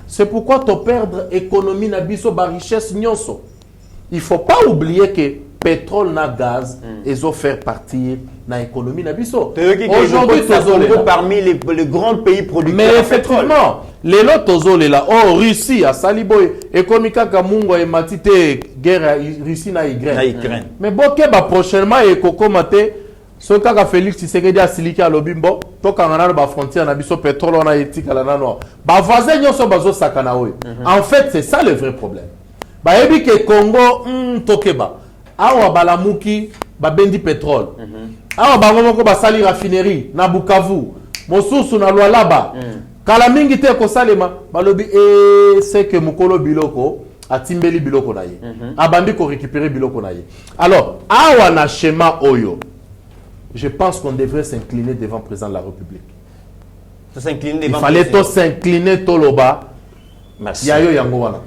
C'est pourquoi tu perdre économie na biso ba richesse nyonso. Il faut pas oublier que pétrole na gaz ils ont fait partir na économie na biso. Aujourd'hui tozo parmi les grands pays producteurs. Mais effectivement, les lots tozo là oh Russie à Saliboy économique kamungo et matite guerre Russie na Ukraine. Mais boké ba prochainement et kokomate ce kaka Félix Tshisekedi a siliki à lobimbo to kangana ba frontière na biso pétrole on a éthique la nano ba voisin nyonso bazo sakana oyo. En fait c'est ça le vrai problème. Ba yebi ke Congo tokeba awa balamuki ba bendi pétrole awa bango moko ba sali raffinerie na Bukavu mosusu na Lualaba kala mingi te ko salema balobi c'est que mukolo biloko atimbeli biloko na ye abandi ko récupérer biloko na ye. Alors awa na schéma oyo, je pense qu'on devrait s'incliner devant le président de la République. Il fallait tout s'incliner toloba. Merci. Yayo yango wana.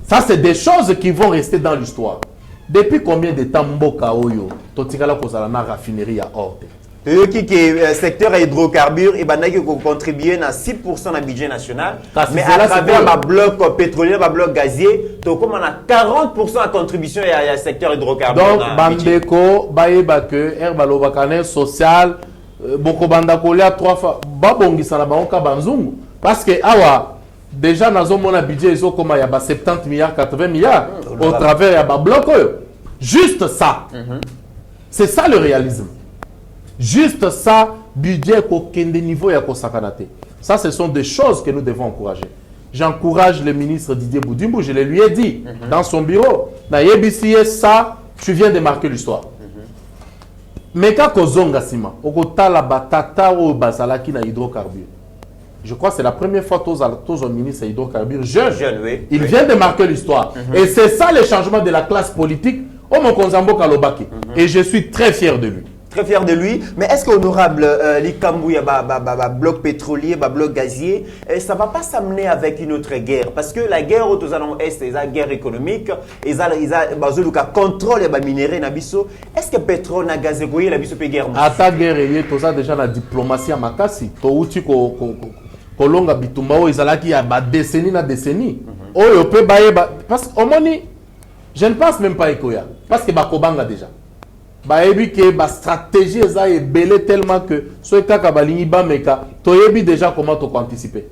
Ça c'est des choses qui vont rester dans l'histoire. Depuis combien de temps mboka oyo totikala kozala na raffinerie à ordre? Qui secteur hydrocarbures et qui contribuer à 6% du budget national, mais à travers le bloc pétrolier, le bloc gazier, donc on a 40% de contribution à secteur hydrocarbures. Donc bandeko baeba que herbalo bakane social boko bandakolia 3 fois babongisa na banka banzungu parce que awa déjà nazo mona budget iso comme ya ba 70 milliards 80 milliards au travers ya ba bloc juste ça. C'est ça le réalisme. Juste ça, budget qu'aucun niveau ya kosakanate. Ça, ce sont des choses que nous devons encourager. J'encourage le ministre Didier Boudimbo, je le lui ai dit dans son bureau. Na YBCS, ça, tu viens de marquer l'histoire. Mais quand Kozonga Sima, Okota la batata ou basalaki na hydrocarbures. Je crois que c'est la première fois que tous les ministres hydrocarbures jeunes. Oui. Il vient de marquer l'histoire. Et c'est ça le changement de la classe politique au Mokonzambo Kalobaki. Et je suis très fier de lui. Très fier de lui. Mais est-ce qu'honorable, les Kambouya, bloc pétrolier, bloc gazier, ça ne va pas s'amener avec une autre guerre? Parce que la guerre au Est, c'est la guerre économique, ils ont contrôle des minéraux. Est-ce que pétrole na gaz la biso pe guerre? À ta guerre, tu as déjà la diplomatie à Makasi. Tu as kolonga bitumba izalaki ya ba décennie na décennie. Oyo pe baye parce que omoni je ne pense même pas ekoya parce que bakobanga déjà. Baebi que ba stratégie eza ebele tellement que so kaka balingi ba meka toyebi déjà comment to anticiper.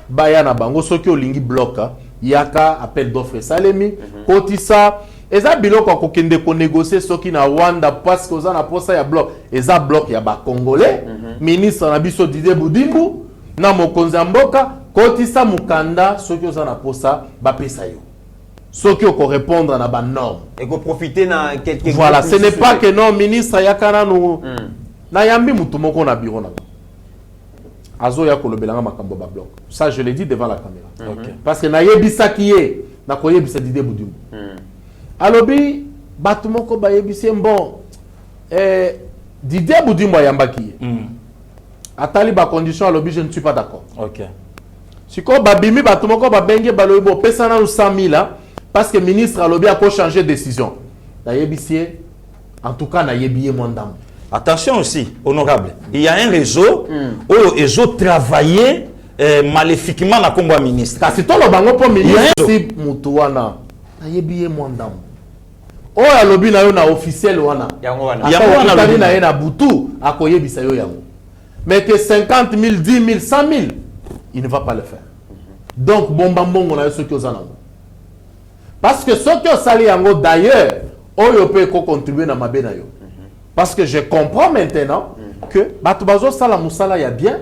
Baya na bango soki olingi bloc yaka appel d'offre salemi kotisa eza biloko ko kende ko négocier soki na Rwanda parce que oza na posa ya bloc eza bloc ya ba congolais ministre na biso Didier Boudimbu na mokonzi mboka kotisa mukanda soki oza na posa ba pesa yo. Ceux qui ont répondre à la norme. Et qu'on profiter dans quelques. Voilà, ce n'est pas que non, ministre Yakana nous. Na yambi mutumoko na bureau na. Azo ya kolobelanga makambo ba bloc. Ça je l'ai dit devant la caméra. Parce que na yebisa kiye na koyebisa Didier Boudimbu. Alobi batumoko ba yebisi bon. Didier Boudimbu yamba kiye. Atali ba condition alobi je ne suis pas d'accord. OK. Siko babimi batumoko ba benge balobi bo pesa na 100 000 parce que le ministre a lobby a changé de décision. En tout cas, attention aussi, honorable. Il y a un réseau où ils ont travaillé maléfiquement dans le combat ministre. C'est tout le bango pour ministre. Si Moutouana, il oh, a lobby na officiel wana. Yango na butu akoyebisa yo yango. Mais que 50 000, 10 000, 100 000, il ne va pas le faire. Donc bombambongo na ceux qui ont parce que ceux qui ont sali yango d'ailleurs, on peut contribuer dans ma benayo. Parce que je comprends maintenant que batubazo sala musala ya bien,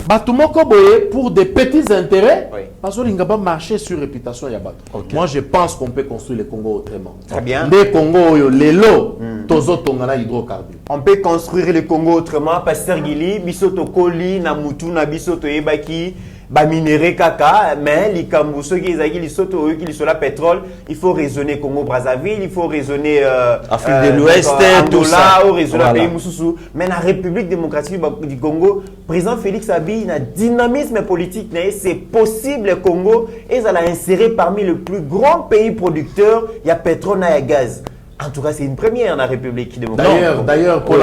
batumoko boye pour des petits intérêts, parce que l'ingaba marcher sur réputation ya bato. Moi je pense qu'on peut construire le Congo autrement. Très bien. Le Congo yo lelo tozo tongana hydrocarbures. On peut construire le Congo autrement. Pasteur Gili, bisoto koli na mutu na bisoto ebaki. Ba minéré kaka, mais les Kambuso qui les soto qui sur la pétrole, il faut raisonner Congo Brazzaville, il faut raisonner Afrique de l'Ouest, tout ça. Ou raisonner pays Moussoussou. Mais la République démocratique du Congo, président Félix Abi, il a dynamisme politique, c'est possible le Congo et ça l'a inséré parmi les plus grands pays producteurs, il y a pétrole et gaz. En tout cas, c'est une première dans la République démocratique. D'ailleurs, pour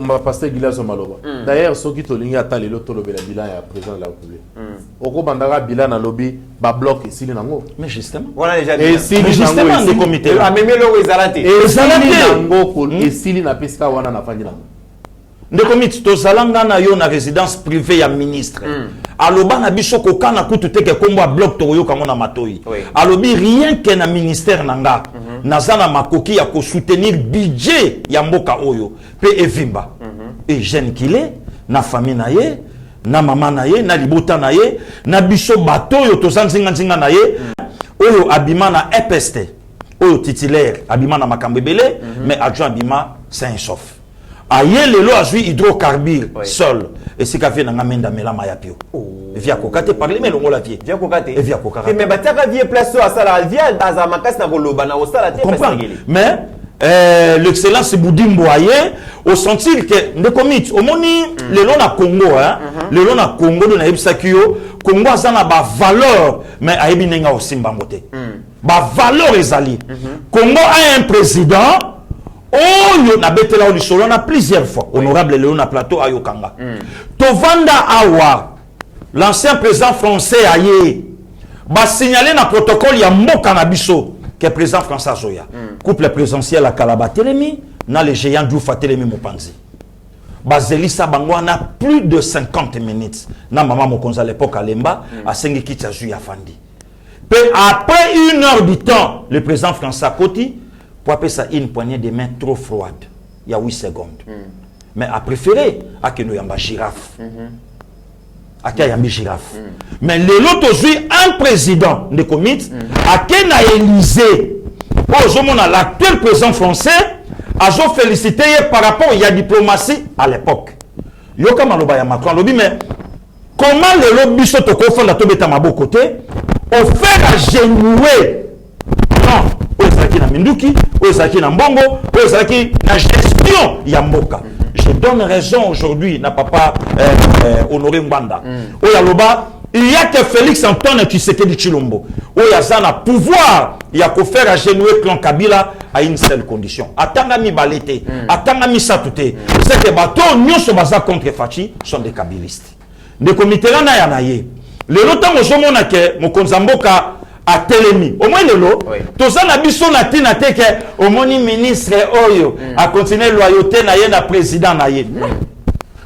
ma pasteur Gilazo Maloba. D'ailleurs, ceux qui ont attalé l'autre le bilan et président de la République. Oko bandara bilan na lobby ba bloc ici nango. Mais justement. Voilà déjà. Et si justement le comité. A même le Ezalate. Et nango et si na pesca wana na fandi nango. De comité to zalanga na yo na résidence privée ya ministre. Aloba na biso ko kana kutu teke kombo bloc to yo kango na matoi. Alobi rien que na ministère nanga. Nazana makoki ya ko soutenir budget ya mboka oyo pe evimba. Et jeune kilé na famille na ye, na maman na ye, na libota na ye, na biso bato yo to sanzinga nzinga na ye, oyo abima na EPST, oyo titulaire abima na makambo ebele, mais adjoint abima sain sauf. aye lelo azui hydrocarbure seul et c'est qu'a fait na ngamenda mela mayapio via kokate parler mais longo la vie via kokate et via kokate mais bataka vie place à sala via azamakas na koloba na osala te mais l'excellence Boudimbo aye au sentir que de commit au moni lelo na Congo hein lelo na Congo de na ebisakio Congo azana ba valeur mais ayebi nenga osimba mbote ba valeur ezali Congo a un président oyo na betela o lisolo na plusieurs fois honorable lelo na plateau ayokanga tovanda awa l'ancien président français aye ba signaler na protocole ya mboka na biso que président français Zoya couple présidentiel à Kalaba Telemi na le géant Diouf Telemi Mopanzi Bazelisa Bangwana plus de 50 minutes na maman Mokonza à l'époque à Lemba à Sengi Tchazu Fandi. Après 1 heure du temps le président français Koti pour appeler ça une poignée de main trop froide il y a 8 secondes mais a préféré à que nous yamba girafe à qui yamba girafe mais l'autre aujourd'hui un président de comité à qui na Élysée aujourd'hui l'actuel président français a félicité par rapport à la diplomatie à l'époque yoka maloba ya Macron lobi mais comment le lobby se to ko fonda to beta mabo côté au faire à genouer non Ozaki na Minduki, Ozaki na Mbongo, Ozaki na gestion ya mboka. Je donne raison aujourd'hui na papa Honoré Mbanda. Oyaloba, il y a que Félix Antoine Tshisekedi Tshilombo. Oyazana pouvoir ya ko faire agenouer clan Kabila à une seule condition. Atanga mi balete, atanga mi satute. C'est que bato nyonso baza contre Fachi sont des kabilistes. De comité na ya naye. Le lotan ozomona ke mokonza mboka à Telemi. Au moins le lot. Tout ça n'a biso na tina teke au moni ministre oyo a continuer loyauté na ye na président na ye.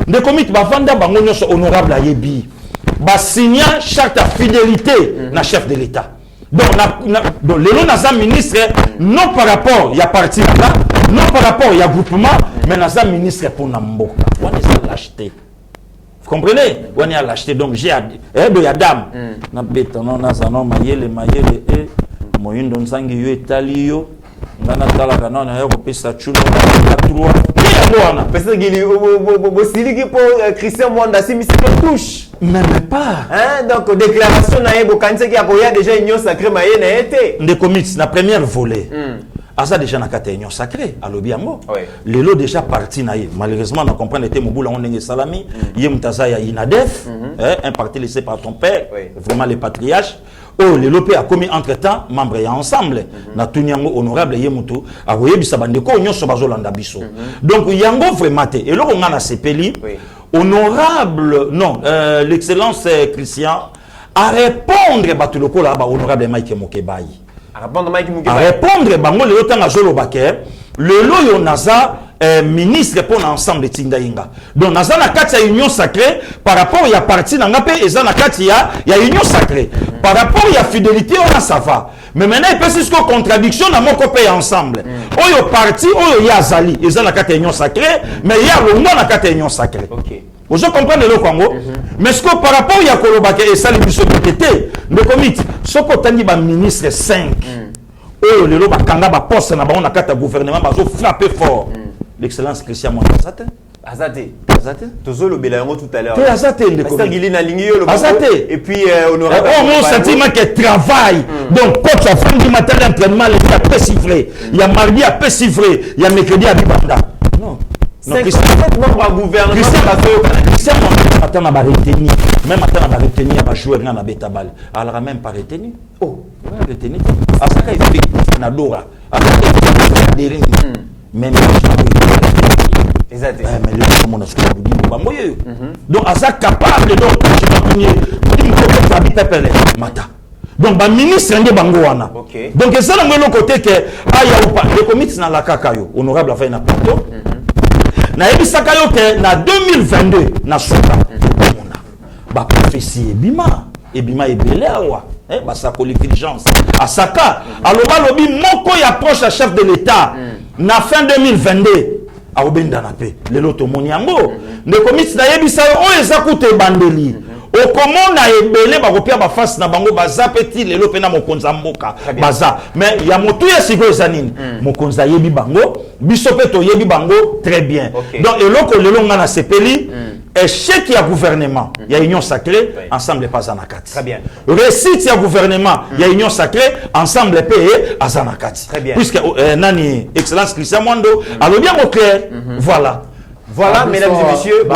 De comité ba vanda bango nyonso honorable ayebi. Ba signer charte à fidélité na chef de l'État. Donc le lot na ministre non par rapport il y a parti là, non par rapport il y a groupement mais na ministre pour na mboka. On est l'acheter. Vous comprenez? On est à l'acheter. Donc j'ai de Yadam. Na béton, na zanon, mayele, et moyindo nsangi yo etali yo. Ngana tala kana na yo pesa chulo na 3. Bwana. Pesa gili bo siliki pour Christian Mwanda si mise touche. Même pas. Hein? Donc déclaration na yebo kanse ki akoya déjà union sacrée maye na été. Des comités na première volet. Asa déjà na kata union sacrée à Lobiango. Les lots déjà parti na ye. Malheureusement on comprend était mobula on nenge salami, yemtaza ya Inadef, un parti laissé par ton père, vraiment les patriarches. Oh les lots a commis entre-temps membres ya ensemble. Na tunyango honorable yemutu a oyebisa bandeko nyonso bazolanda biso. Donc yango vraiment te. Et là on a na sepeli honorable non l'excellence Christian à répondre batuloko là ba honorable Mike Mokebai. À répondre bango le temps azolo baké le loyo naza ministre pour l'ensemble de Tindainga. Donc naza na kati ya union sacrée par rapport ya parti na ngapé eza na kati ya union sacrée par rapport ya fidélité on a ça va mais maintenant il peut jusqu'aux contradictions na moko pe ensemble oyo parti oyo ya zali eza na kati ya union sacrée mais ya longo na kati ya union sacrée. OK. Vous comprenez le Congo? Mais ce que par rapport à Yakolobake et Salibiso Bétété, le comité, ce que tu as ministre 5, oh, le loba kanga ba poste na ba on a kata gouvernement ba zo frapper fort. L'excellence Christian Mwanda Azate. Azate. Tozo le belango tout à l'heure. Azate de comité. Guili na lingi yo le Azate. Et puis honorable. Oh mon sentiment que travail. Donc quand tu as fait du matériel d'entraînement, il y a peu sifflé. Il y a mardi à peu sifflé, il y a mercredi à Bibanda. Non. Non, Christian membre du gouvernement Christian attend à retenir même attend à retenir à jouer dans la bêta balle alors même pas retenu retenir à ça qu'il fait na dora à ça qu'il fait même exactement mais le monde ce que vous dites pas moi donc à ça capable donc je vais venir pour habiter pele mata donc ba ministre ndé bango wana donc ça dans le côté que aya ou pas le comité na la kakayo honorable afin na plateau na ebisaka yo ke na 2022 na suka mona ba prophétie ebima ebele awa ba sa diligence asaka aloba lobi moko ya proche chef de l'état na fin 2022 a obenda na pe lelo to moni yango ne komiti na yebisa yo o ezakute bandeli okomona ebele bakopia bafasi na bango baza peti lelo pena mokonza mboka baza mais ya motu ya siko ezanini mokonza yebi bango biso pe to yebi bango très bien donc eloko lelo ngana sepeli échec ya gouvernement ya union sacrée ensemble pas anakati très bien réussite ya gouvernement ya union sacrée ensemble pe azanakati puisque nani excellence Christian Mwando alors bien au clair voilà. Voilà, mesdames et messieurs,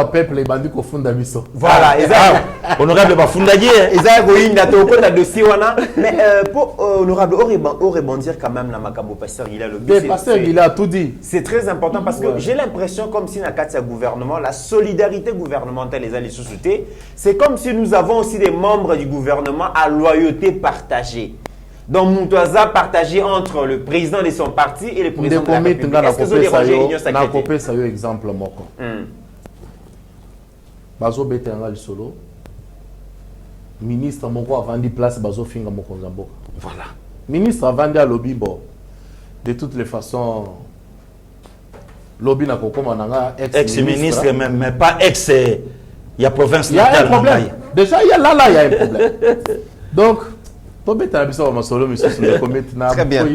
peuple et bandit funda biso. Voilà, honorable Bafundagi, mais pour honorable au rebondir quand même la Makambo pasteur Guilla le but. Pasteur Guilla a tout dit. C'est très important parce que j'ai l'impression comme si dans le gouvernement, la solidarité gouvernementale les sociétés, c'est comme si nous avons aussi des membres du gouvernement à loyauté partagée. Donc, Moutouaza partagé entre le président de son parti et le président de la République. Est-ce que vous dérangez l'union sacrée? Je vais vous donner un exemple. Bazo Betenga le solo. Ministre Moko a vendu place Bazo Finga Moko Zambo. Voilà. Ministre a vendu à lobby. De toutes les façons, lobby n'a pas ex-ministre, mais pas ex. Il y a province. Il y a un problème. Déjà, il y a là, il y a un problème. Donc, très bien.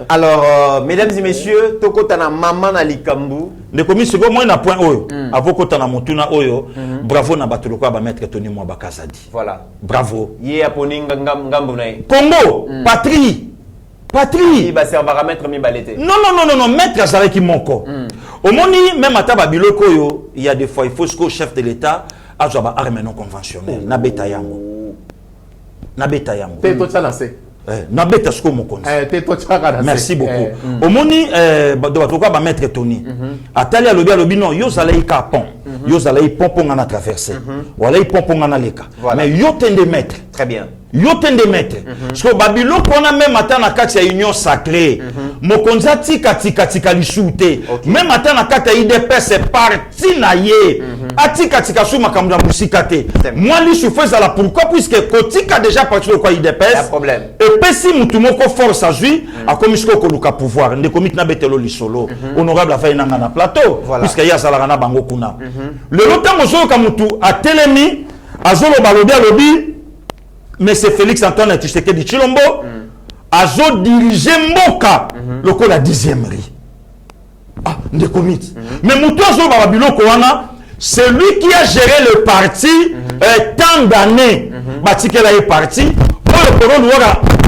Alors, mesdames et messieurs, Tokotana Maman na Likambu. Ne commis second moi na point oyo. Avokotana Motuna oyo. Bravo na batuloko ba maître Tony Mwaba Kazadi. Voilà. Bravo. Yé aponinga ngambu na Congo, patrie. Patrie. Il va servir à mettre mi balete. Non, maître Azareki Moko. Au moni même ata ba biloko yo, il y a des fois il faut que chef de l'état a ba arme non conventionnelle na beta yango. Nabeta yango. Nabeta sko mokonzi. Merci beaucoup. Omoni batoka ba maître Tony. Atali alobi non yo zalai ka pont. Yo zalai pont na traverser. Wala pont na leka. Mais yo tende maître. Très bien. Yo tende maître. Parce que babilo kona même ata na kati ya union sacrée. Mokonzi tika lisute. Même ata na kati ya IDPS c'est parti na ye. Tika sou makambo ya musikate. Moi li souffre la pourquoi puisque kotika déjà parti de quoi IDPS. Problème. Et pesi mutu moko force à lui a komisiko ko luka pouvoir. Nde komit na betelo li solo. Honorable a fait na plateau puisque ya sala na bango kuna. Le lotang ozo ka mutu a telemi azolo balobi alobi mais c'est Félix Antoine Tshisekedi Tshilombo azo diriger mboka loko la 10e ri. Ah, nde komit. Mais mutu azo ba biloko wana c'est lui qui a géré le parti tant d'années. Batikela est parti. Le Coron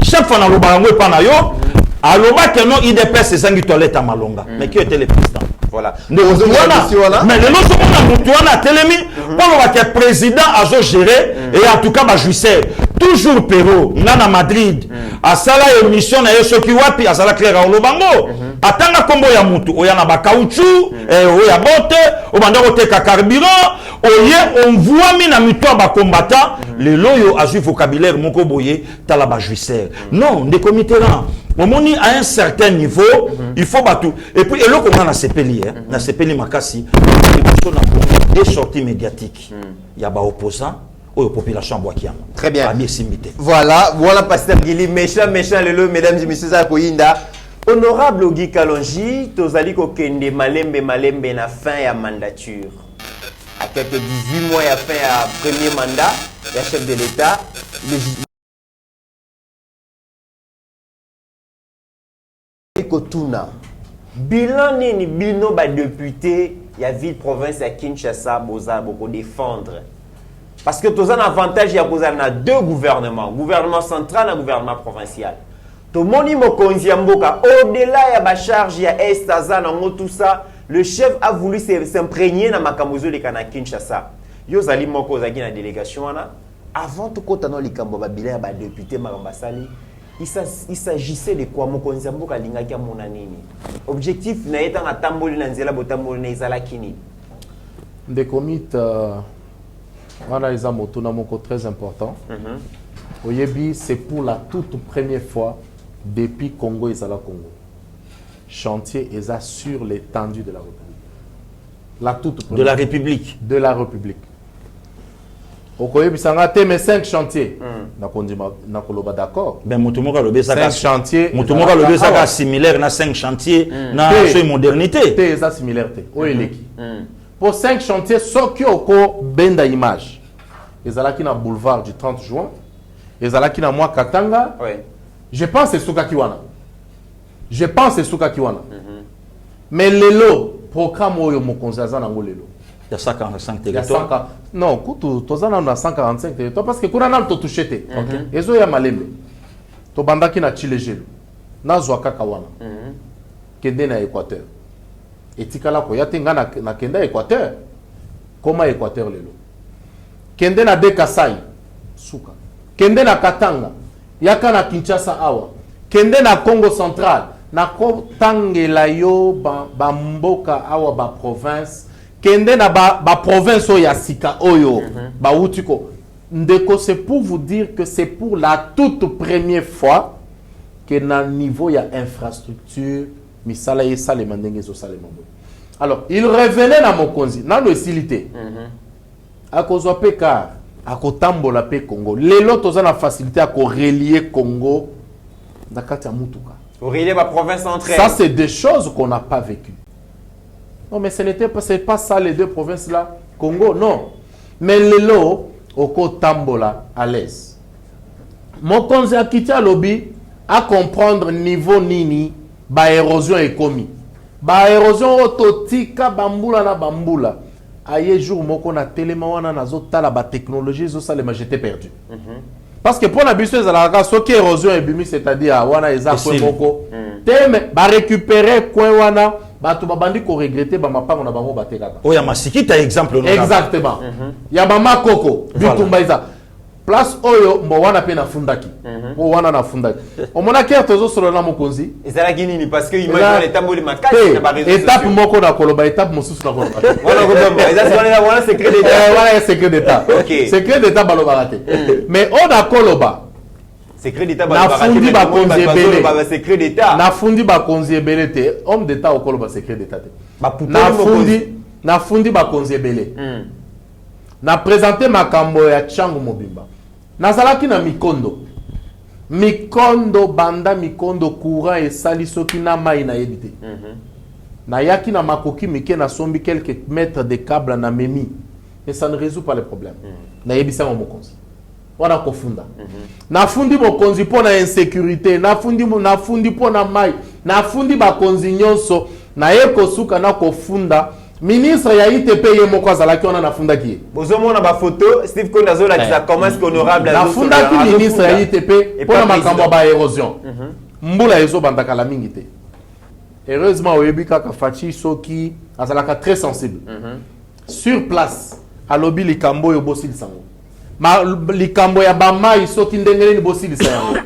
chaque fois dans le barango et pas na yo. Aloba que non IDPS ezangi toilette à Malonga. Mais qui était le président? Voilà. Mais le non seulement Moutouana Telemi, pour le président a géré et en tout cas ma jouisseur. Toujours Perrault, Nana Madrid, à Sala émission na yoso ki wapi à Sala Claire au Lobango. Atanga kombo ya mutu, oyana ba caoutchouc, oya bote, obanda oteka carburant, oye on voit mina mitwa ba combattant, les loyo a ju vocabulaire moko boye tala ba jouisseur. Non, des comités là. Au moni à un certain niveau, il faut battre. Et puis, et là, comment on a CPLI, on a CPLI Makassi, il y a des sorties médiatiques. Il y a des opposants, ou la population boit qui a. Très bien. Voilà, Pasteur Guili, méchant, mesdames et messieurs, Zakoyinda. Honorable Ogi Kalonji, Tozali Kokende, Malembe, na fin à mandature. À quelques 18 mois, à fin à premier mandat, il y a chef de l'État, Kotuna. Bilan ni bino ba député ya ville province à Kinshasa boza beaucoup défendre parce que tous un avantage ya boza na deux gouvernements, gouvernement central et gouvernement provincial. To moni mokonzi ya mboka au-delà ya ba charge ya estaza na tout ça, le chef a voulu s'imprégner na makambozo le kana Kinshasa. Yo zali moko zaki na délégation wana avant to kotano likambo ba bilan ya ba député makambasali. Il s'agissait de quoi mokonzi ya mboka lingaki amona nini? Objectif na eta na tamboli na nzela botamboli na ezala kini. Des comités wana eza motuna moko très important. Oyebi c'est pour la toute première fois depuis Congo ezala Congo. Chantier eza sur l'étendue de la République. La toute première. De la République. De la République. Okoyebi sanga te mais 5 chantiers. Nakoloba d'accord. Ben mutumoka lobe ça 5 chantiers. Mutumoka lobe ça similaire na 5 chantiers na so modernité. Te eza similaire te. O eleki. Pour 5 chantiers soki oko benda image. ezalaki na boulevard du 30 juin, ezalaki na mwa Katanga. Je pense que c'est Souka Kiwana. Je pense que c'est Souka Kiwana. Mais lelo, programme oyo mokonzi aza nango lelo. Il y a 145 territoires. Non, kutu tozana na 145 territoires parce que kuna na to touchete. Ezo ya malembe. To bandaki na Chilejelo. Na zwaka kawana. Kende na Équateur. Etikala ko yatenga na kenda Équateur. Comment Équateur lelo? Kende na Dekasai. Souka. Kende na Katanga. Yaka na Kinshasa awa. Kende na Congo Central. Na ko tangela yo ba mboka awa ba province. Kende na ba province oya sika oyo. Ba utiko. Ndeko, c'est pour vous dire que c'est pour la toute première fois que na niveau ya infrastructure misala yesa le mandenge zo sale mambo. Alors, il revenait na mokonzi. Na no esilité. Akozwa pe car akotambola pe Congo. Lelo toza na facilité à relier Congo na kati ya mutuka. Relier ma province entre elles. Ça c'est des choses qu'on n'a pas vécues. Non mais ce n'était pas ça les deux provinces là, Congo non. Mais lelo oko tambola à l'aise. Mokonzi akitia lobby à comprendre niveau nini ba érosion économique. Ba érosion ototika bambula na bambula. Aye jour moko na telema wana nazotala ba technologie zo salema j'étais perdu. Parce que pour la biso za la so ki érosion ebimi c'est-à-dire wana eza ko moko. Teme ba récupérer coin wana batu babandi ko regretter ba mapango na bango batekaka. Oya masiki ta exemple exactement. Ya mama koko bitumba iza. Place oyo mbo wana pe na fundaki. O wana na fundaki. O mona ki tozo solo na mokonzi. Ezala kinini parce que imagine l'étape moli makasi na ba réseaux. Étape moko na koloba étape mosusu na koloba. Voilà koloba. Ezala wana secret d'état. Voilà secret d'état. OK. Secret d'état baloba raté. Mais on a koloba. Secret d'état baloba raté. Na fundi ba konzi ebele. Ba secret d'état. Na fundi ba konzi ebele te. Homme d'état o koloba secret d'état te. Ba puto na fundi ba konzi ebele. Na présenter makambo ya Changu Mobimba. Nazalaki na Mikondo. Mikondo banda Mikondo courant et sali soki na mai na yebite. Na yaki na makoki mike na sombi quelques mètres de câble na memi. Et ça ne résout pas le problème. Na yebisa mokonzi. Wana kofunda. Na fundi mokonzi po na insécurité, na fundi po na mai, na fundi ba konzi nyonso, na yeko suka na kofunda. Ministre ya ITP ye moko azalaki wana na funda ki. Bozomona ba photo Steve Konda zo la kisa comment est honorable na funda ki ministre ya ITP pour na makambo ba érosion. Mbula ezo bandaka la mingi te. Heureusement oyebi kaka Fachi soki azalaka très sensible. Sur place alobi likambo yo bosili sango. Ma likambo ya ba mai soki ndengeli ni bosili sango.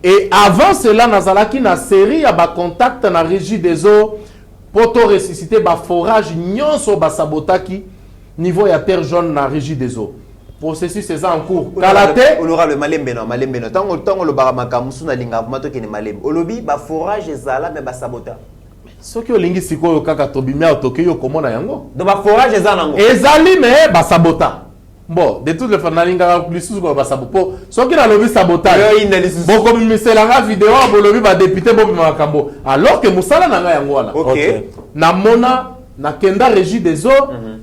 Et avant cela nazalaki na série ya ba contact na régie des eaux pour te ressusciter ba forage nyonso ba sabotaki niveau ya terre jaune na régie des eaux. Processus est en cours. Kalate honorable malembe no tango lo baramaka musu na linga mato kene malembe. Olobi ba forage ezala me ba sabota. Soki olingi sikoyo kaka tobimia otoki yo komona yango. Do ba forage ezala nango. Ezali me ba sabota. Bon, de toutes les fois nalinga lisusu ko ba sabopo. Soki na lobi sabotage. Boko miselanga vidéo bolobi ba député bo makambo. Alors que musala nanga yango wana. OK. Na mona na kenda régie des eaux,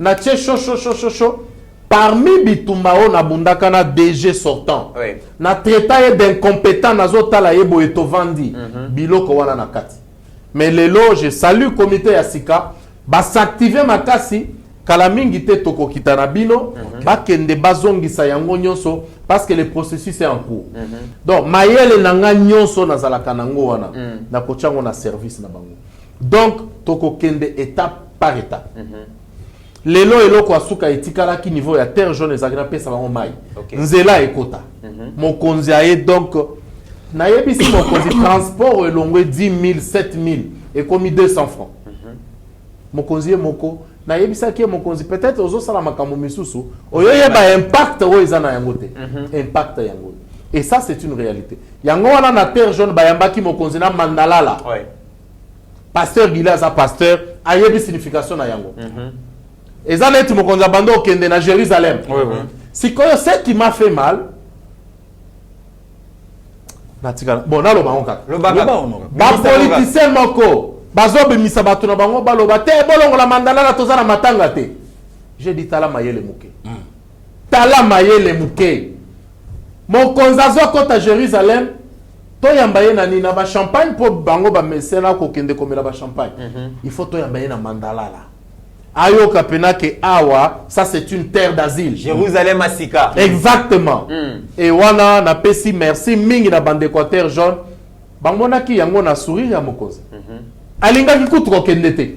na tche cho. Parmi bitumao na bundaka na DG sortant. Oui. Na traité d'incompétent na zotala yebo etovandi. Biloko wana na kati. Mais lelo je salue comité ya sika ba s'activer makasi kala mingi te toko kitana bino ba kende bazongisa yango nyonso parce que le processus est en cours. Donc mayele nanga nyonso na zalaka nango wana na kochango na service na bango. Donc toko kende étape par étape. Lelo eloko asuka etikala ki niveau ya terre jaune ezakina pesa bango mai. Nzela ekota. Mokonzi aye donc na yebisi mokonzi transport elongwe 10 000 7 000 et comme 200 francs. Mokonzi moko na yebisa ki mokonzi peut-être ozo sala makambo misusu oyoye ba impact o ezana yango te. Impact yango. Et ça c'est une réalité. Yango wana na terre jaune ba yambaki mokonzi na Mandalala. Pasteur Gila za pasteur ayebi signification na yango. Et ça net mokonzi abando okende na Jérusalem. Si ce qui m'a fait mal bon na loba onka. Ba politicien moko bazobe misa bato na bango baloba te bolongo la Mandalala tozana matanga te. J'ai dit tala mayele moke. tala mayele muke mokonzi azokota Jérusalem toyamba ye na nini na ba champagne po bango ba mesena ko kende komela ba champagne il faut toyamba ye na mandalala ayoka pena ke awa ça c'est une terre d'asile Jérusalem Asika exactement et wana na pesi merci mingi na bande Équateur jaune bangonaki yango na sourire ya mokonzi alingaki kutu ko kende te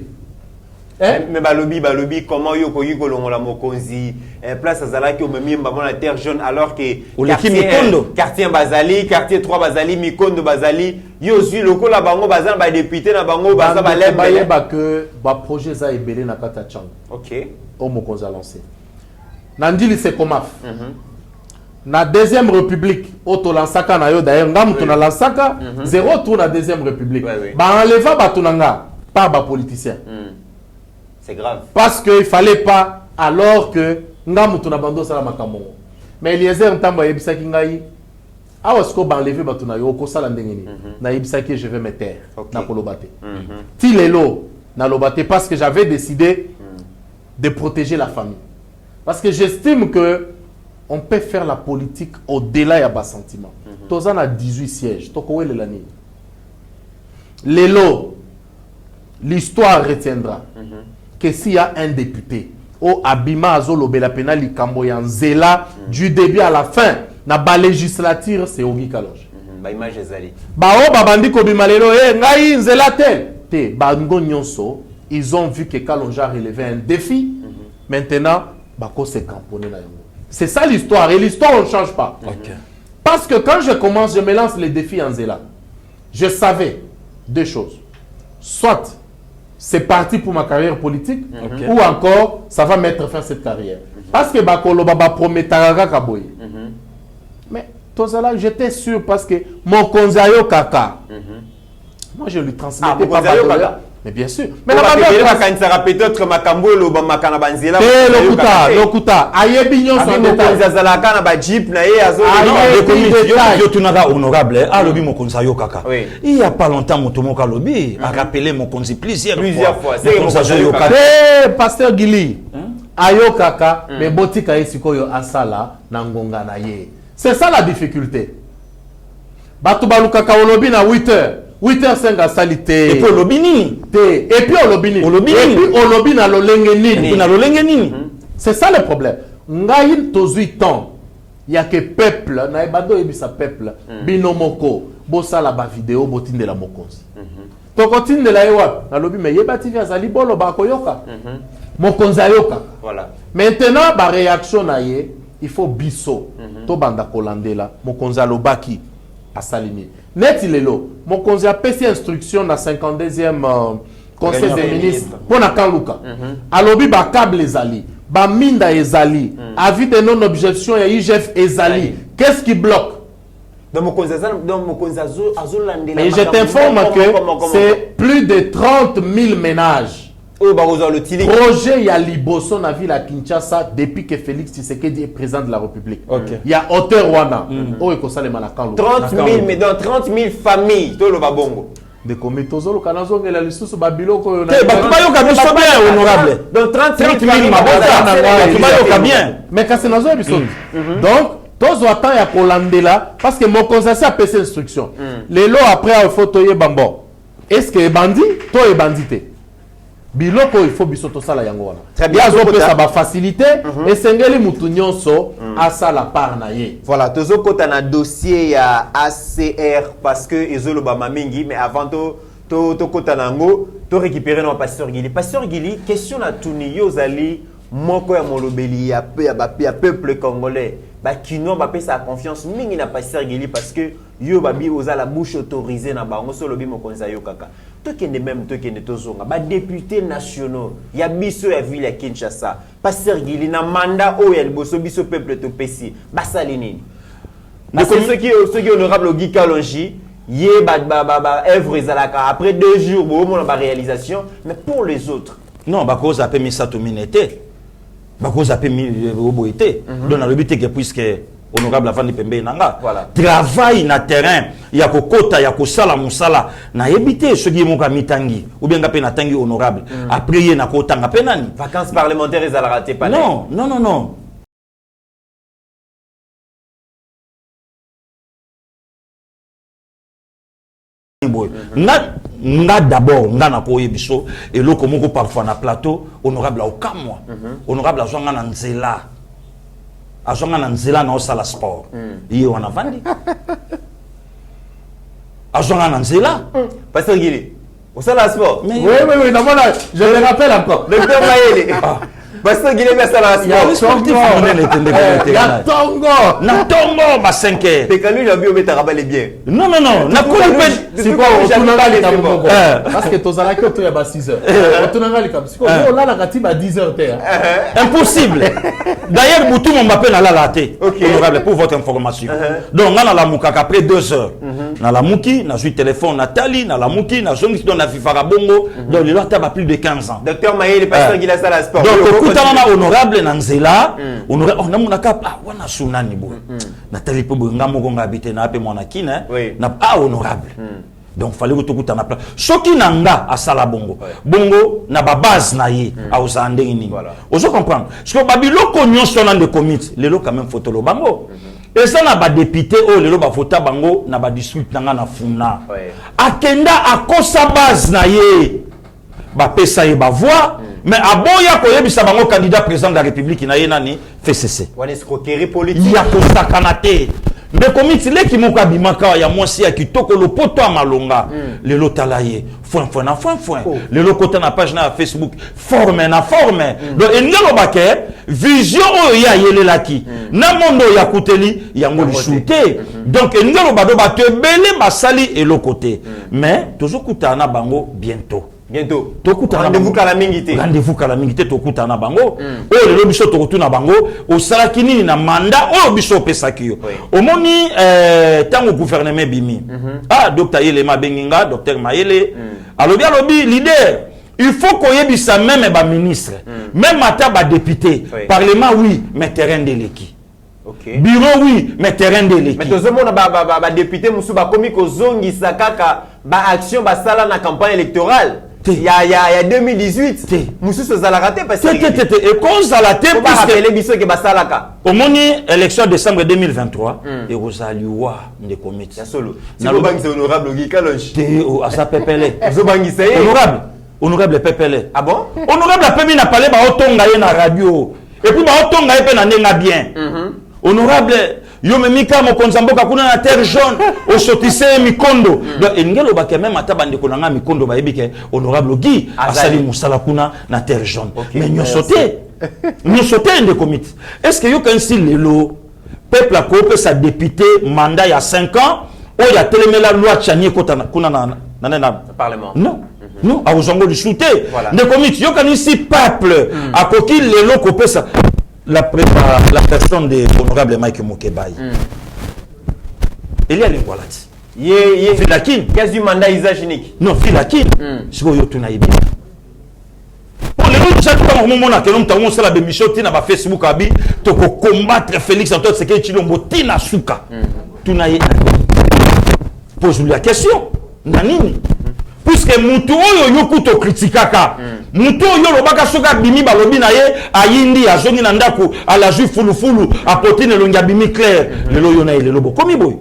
mais balobi comment yo ko yiko longola mokonzi place azalaki au même la terre jaune alors que quartier Bazali quartier 3 Bazali Mikondo Bazali yo zui lokola bango bazana ba député na bango baza ba lembe ba que ba projet za ebele na kata chang OK au mokonzi a lancé nandili c'est komaf na deuxième république auto lansaka na yo d'ailleurs ngam to na lansaka zéro tour na deuxième république ba enleva batunanga pas ba politicien. C'est grave. Parce qu'il ne fallait pas, alors que Ngamutu na bando sala makambo. Mais Eliezer Ntambo yebisaki ngai awa sko ba enlever batuna yo ko sala ndengeni. Na yebisaki je vais me taire na kolobate. Ti lelo na lobate parce que j'avais décidé de protéger la famille. Parce que j'estime que on peut faire la politique au-delà de bas sentiment. Tozan a 18 sièges. Toko le lani. Lelo l'histoire retiendra que s'il y a un député au Abima Azolo Belapena Likambo Yanzela du début à la fin, na ba législature c'est Ogi Kaloche. Ba image ezali. Ba o babandi ko bimalelo ngai nzela te ba nyonso ils ont vu que Kalonja relevait un défi. Maintenant ba ko se camponner na yango. C'est ça l'histoire et l'histoire on ne change pas. Parce que quand je commence je me lance les défis en Zela. Je savais deux choses. Soit c'est parti pour ma carrière politique ou encore ça va mettre fin à cette carrière. Parce que Bakolo Baba promet Taraga Kaboy. Mais tout ça là, j'étais sûr parce que mon Konzayo Kaka, moi je lui transmettais pas Kaka. Mais bien sûr. Mais la peut-être Makambo le Makana Banzela. Lokuta, Ayebignon son détail. Zazalaka na ba jeep na ye azo yo tunaka honorable alobi mon Konzayo Kaka. Il y a pas longtemps Motomoka lobi a rappelé mon Konzi plusieurs fois. C'est Konzayo Kaka. Pasteur Gili. Ayo Kaka mais botika esikoyo asala na ngonga na ye. C'est ça la difficulté. Batu balukaka olobi na 8h. 8h05 à salité. Et puis olobini. Et puis olobini. Et puis olobini na lolenge. C'est ça le problème. Ngaïn tozui temps. Il y a que peuple, na ebado ebisa peuple, binomoko, bosa la ba vidéo botinde la mokonzi. Tokotinde la ewa, na lobi me yeba TV azali bolo ba koyoka. Mokonzi ayoka. Voilà. Maintenant ba réaction na ye, il faut biso. To banda kolandela, mokonzi alobaki asalini. Net lelo, mokonzi a pesi instruction na 52e conseil des ministres pour na kanluka. Alobi ba câble ezali, ba minda ezali, avis de non objection ya IGF ezali. Qu'est-ce qui bloque? Donc mokonzi azolandela. Et je t'informe que c'est plus de 30 000 ménages. Projet ya liboso na ville à Kinshasa depuis que Félix Tshisekedi est président de la République. Il y a auteur wana. 30 000 mais dans 30 000 familles to lo babongo. De kometozo lo kanazonge la lisusu babiloko yo na. Bayoka biso bien honorable. Donc 30 000 bayoka bien. Mais kasenazo biso. Donc tozo attend ya kolandela parce que mon conseil a passé instruction. Les lots après il faut toyer bambo. Est-ce que bandit to e bandité? Biloko il faut bisoto sala yango wana. Très bien, ça va faciliter et sengeli mutu nyonso asa la part na ye. Voilà, tozo kota na dossier ya ACR parce que ezolo ba mamingi mais avant to kota nango to récupérer no pasteur Gili. Pasteur Gili, question na tuni yozali moko ya molobeli ya peuple congolais. Ba kino ba pesa confiance mingi na pasteur Gili parce que yo babi oza la bouche autorisée na bango solo bi mokonza yo kaka. Tokende même tokende tozonga ba députés nationaux ya biso ya ville ya Kinshasa pasteur Gili na mandat o ya liboso biso peuple to pesi basali nini parce que ceux qui honorable Guy Kalonji yé ba œuvre ezalaka après 2 jours bo mona ba réalisation mais pour les autres non ba cause appel misato minete ba cause appel oboité donc na le but que puisque honorable Avandi Pembe nanga voilà. Travail na terrain ya kokota ya kosala musala na ebité ce qui moka mitangi ou bien ngapé na tangi honorable après ye na kotanga penani vacances parlementaires ezala raté pas non boy. Nga d'abord, nga na koye biso, et l'autre comme parfois na plateau, honorable au kamwa, honorable azonga na nzela. Azonga na nzela na osala sport. Iye wana vandi. Azonga na nzela. Pasteur Guili, osala sport. Oui, je me rappelle encore. Docteur Mayele. Pasteur Guili mais ça la sport. Ya tongo. Na tongo ba 5 heures. T'es quand lui j'ai vu mettre rabat les biens. Non. Na ko C'est quoi parce que tozala que tu ya 6 heures. Otunanga likam. C'est quoi là la katiba 10 heures te. Impossible. D'ailleurs Boutou Mbappé na la laté. Honorable pour votre information. Donc on a la mukaka après 2 heures. Na la muki, na suis téléphone Nathalie, na la muki, na zongi dans la FIFA bongo. Donc le lot a plus de 15 ans. Docteur Mayele Pasteur Guili ça la sport. Kutana honorable Nanzela, honorable on a kap wana sunani bo. Nathalie po nga moko nga habité na pe mona kine na honorable. Donc fallait que tout na place. Soki nanga asala bongo. Bongo na ba base na ye a osande ni. Ozo comprendre. Parce que babiloko nyonso na de commit, lelo quand même photo lo bango. Et ça na ba député o lelo ba photo bango na ba district nanga na funa. Akenda akosa base na ye. Ba pesa ye ba voix. Mais aboya koyebisa bango candidat président de la République na yenani FCC. Wana escroquerie politique. Ya kosakanate. Mais comité le ki moka bimaka ya mwasi ya kitoko lo poto malonga le lotalaye foin. Le lokota na page na Facebook forme. Donc engelo bake vision o ya yelelaki. Na mondo ya kuteli ya ngoli shooter. Donc engelo bado ba te belé basali et le côté. Mais toujours kutana bango bientôt. Bientôt. Rendez-vous kalamingité. Rendez-vous kalamingité tokutana bango. O le biso tokutuna bango o salakini na mandat o biso pesakio. Omoni tango gouvernement bimi. Ah docteur Yelema Benginga, docteur Mayele. Alobi leader. Il faut qu'on yebisa même ba ministre, même ata ba député, parlement oui, mais terrain de l'équipe. Bureau oui, mais terrain de l'équipe. Mais tout le monde ba député musu ba komi ko zongi sakaka ba action ba sala na campagne électorale. Il y a 2018. Moussou se raté parce que. Et quand ça l'a été, parce que les bisous qui basalaka. Au moni élection décembre 2023, et Rosaliwa de comité. C'est solo. C'est honorable Gikalonji. À sa pépélé. Honorable. Honorable pépélé. Ah bon? Honorable la pépé n'a pas les baotonga na radio. Et puis baotonga et pe na bien. Honorable. Yo memika mo konzamboka kuna na terre jaune o sotise mikondo donc engelo ba même atabande ko nga mikondo ba yebike honorable Guy asali musala kuna na terre jaune mais nyo sauté de comité est-ce que yo kan si lelo peuple a coopé sa député mandat il y a 5 ans o ya telemela loi chanie ko kuna na parlement non a uzongo du shooter de comité yo kan si peuple a coquille lelo coopé ça la personne de l'honorable Mike Mokebaï. Il y a l'ingwalati. Filakin. Qu'est-ce du mandat isagénique? Non, Filakin. C'est quoi tu n'as pas. Pour les autres, chaque fois que on a que l'on t'a montré la bémichon, tu n'as pas Facebook abi, tu peux combattre Félix Antoine, c'est que tu l'as monté na souka. Tu n'as pas. Pose-lui la question. Nanini. Puisque mutu oyo yokuto kritikaka mutu oyo lobaka soka bimi balobi na ye ayindi azongi na ndako ala ju fulufulu apotine longa bimi clair le loyo na ile lobo komi boy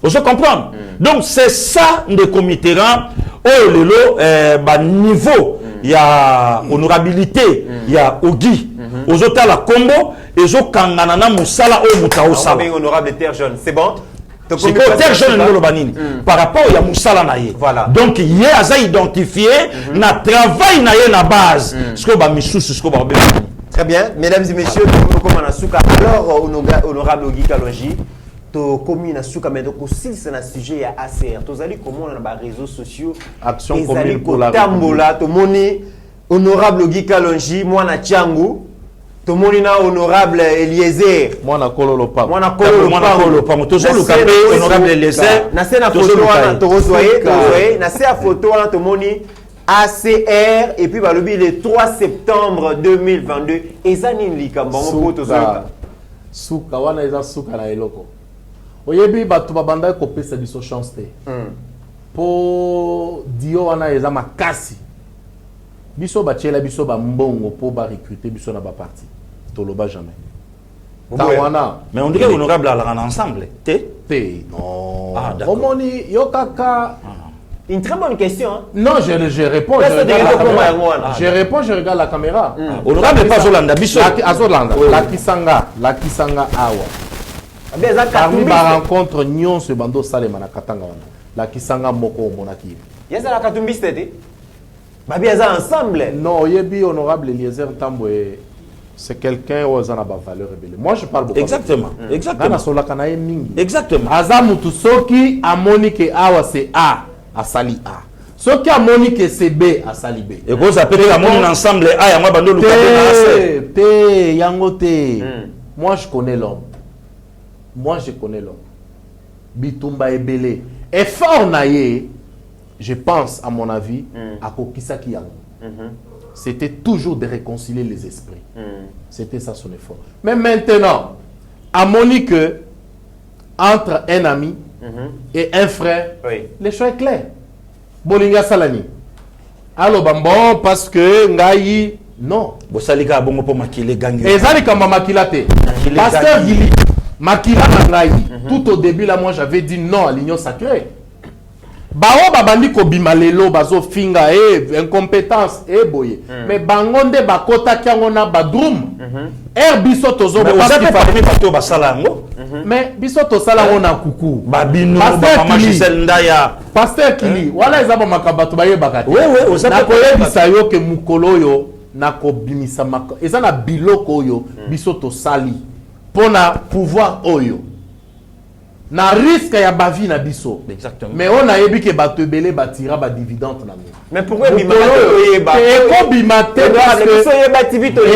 on se comprend donc c'est ça de comiteran oyo lelo ba niveau ya honorabilité ya ogi ozota la combo ezo kangana na musala oyo mutao sala honorable terre jaune c'est bon. C'est quoi terre jaune ngolo banini par rapport à Moussala naye. Donc il y a identifié na travail naye na base. Ce que ba misous ce que ba. Très bien, mesdames et messieurs, comme on a souka alors honorable Guy Kalonji, to commune souka mais donc aussi c'est un sujet à ACR. To zali comment on a réseaux sociaux action commune pour la tambola to moni honorable Guy Kalonji moi na Tiangu. Tout le monde est honorable Eliezer. Moi, na kololo pa. Moi, na kololo pa. Toujours le capé honorable Eliezer. Na se na photo wana to rezoyer. Na se a photo wana to moni ACR et puis le 3 septembre 2022. Ezani likambo ngo to zoka. Suka wana eza suka na eloko. Oyebi batu babanda ko pesa biso chance te. Po dio wana eza makasi. Biso bachela biso ba mbongo po ba recruter biso na ba parti. Toloba jamais. Tawana. Mais on dirait honorable à ensemble. Te non. Ah d'accord. Omoni yokaka Une très bonne question. Hein? Non, je réponds. Je réponds, je regarde la caméra. Honorable pas Zolanda, biso. Azolanda, la Kisanga awa. Parmi ma rencontre, Nyon se bando salema na Katanga. La Kisanga moko monaki. Y'a la Katumbiste te? Babi yaza ensemble. Non, yebi honorable Eliezer Tambwe. C'est quelqu'un aux en a valeur rebelle. Moi je parle beaucoup. Exactement. Exactement. Exactement. Azamutu soki amonique awa c'est A. Asali A. Ce qui a Monique c'est B, Asali B. Et vous appelez la monde ensemble A, et moi bando le T, Yangote. Moi je connais l'homme. Moi je connais l'homme. Bitumba Ebele. Effort naye, je pense à mon avis, à Kokisa Kiyango. C'était toujours de réconcilier les esprits. C'était ça son effort. Mais maintenant, à Monique, entre un ami et un frère, les choix est clair. Bolinga Salani. Alors, bon, parce que Ngaï, non. Bosalika bon pour makile gangi. Et Zalika makilate. Pasteur Gili, makila Ngaï. Tout au début là, moi j'avais dit non à l'union sacrée. Bao babandi ko bimalelo bazo finga incompétence boye. Mais bangonde bakota kiangona badrum. Biso tozo mais biso to sala ngona kuku. Babino mama Giselle Ndaya. Pasteur Kili, wala ezaba makabato baye bakati. Oui, na koyebisa yo ke mukolo yo na ko bimisa maka. Eza na biloko yo biso to sali pona pouvoir oyo. Na risque ya bavi na biso. Exactement. Mais on a yebi ke bato ebele batira ba dividende na mo. Mais pourquoi bimate oyeba? Eko bimate parce que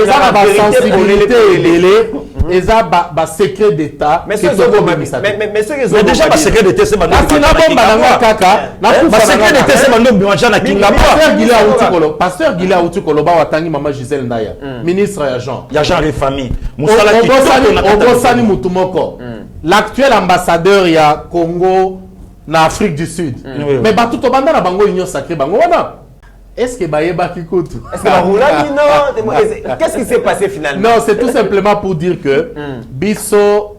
eza na ba sensibilité ebele, eza ba secret d'état. Mais ceux qui déjà ba secret d'état c'est bando. Asina bomba nanga kaka, na ba secret d'état c'est bando biwanja na kinga pa. Pasteur Gila Utukolo ba watangi mama Giselle Ndaya, ministre ya Jean. Ya Jean et famille. Musala ki Obosani Mutumoko. L'actuel ambassadeur il y a Congo na Afrique du Sud. Mais tout au banda na bango union sacrée bango wana. Est-ce que Bayeba Kikutu? Est-ce que Baroulani non? Qu'est-ce qui s'est passé finalement? Non, c'est tout simplement pour dire que Bisso,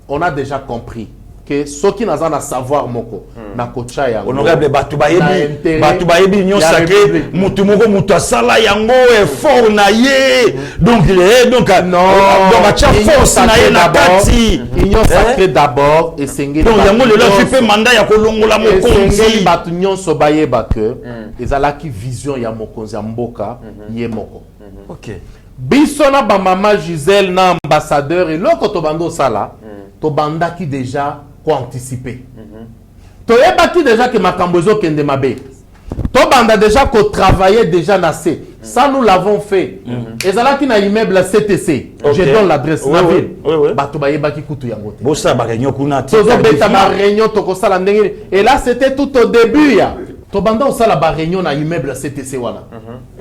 on a déjà compris que ceux qui n'ont pas savoir moko na kocha yango. Honorable Batubayebi union sacrée, mutu moko mutu sala yango effort na ye. Donc non, donc acha force na ye na kati. Union sacrée d'abord et sengeli. Donc yango le leur fait mandat ya kolongola mokonzi. Sengeli batu union so bayeba que ezalaki vision ya mokonzi ya mboka ye moko. OK. Biso na ba mama Giselle na ambassadeur et loko to bando sala to banda qui déjà quoi anticiper. Toyebaki déjà que Makambozo kende mabe. To banda déjà qu'on travaillait déjà nassé. Ça nous l'avons fait. Et ça qui na immeuble CTC. Je donne l'adresse na ville. Bato bayebaki kutu yango te. Bosa ba réunion kuna ti. Tozo beta ba réunion to ko sala ndenge. Et là c'était tout au début ya. To banda osala ba réunion na immeuble CTC wana.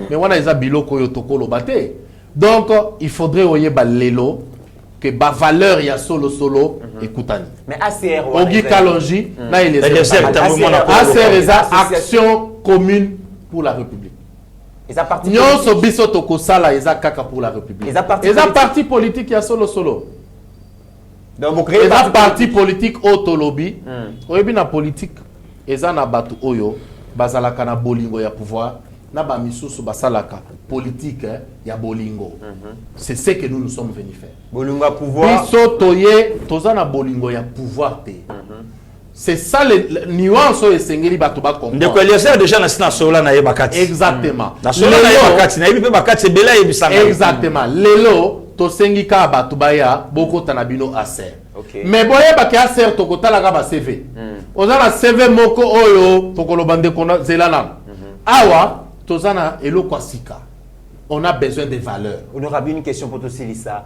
Mais wana eza biloko yo tokolo bate. Donc il faudrait oyeba lelo que ba valeur ya solo écoutani. Mais ACR Ogi Kalonji na il est ACR eza action commune pour la République. Nyonso biso tokosala eza kaka pour la République. Eza parti politique ya solo. Donc vous créez eza parti politique autolobi. Oyebi na politique eza na batu oyo bazalaka na bolingo ya pouvoir. Na ba misusu basalaka politique ya bolingo. C'est ce que nous sommes venus faire. Bolingo ya pouvoir. Biso toye tozana bolingo ya pouvoir te. C'est ça les nuances et sengeli bato ba comprendre. Ndeko Eliezer déjà na sina sola na yebakati. Exactement. Na sola na yebakati na yebi pe bakati bela yebisanga. Exactement. Lelo to sengi ka bato baya boko tanabino aser. Mais boye ba ke aser to kotala ka ba CV. Ozana CV moko oyo to kolobande kona zelana. Awa tozana elo kwasika. On a besoin de valeurs. On aura bien une question pour toi, Célissa.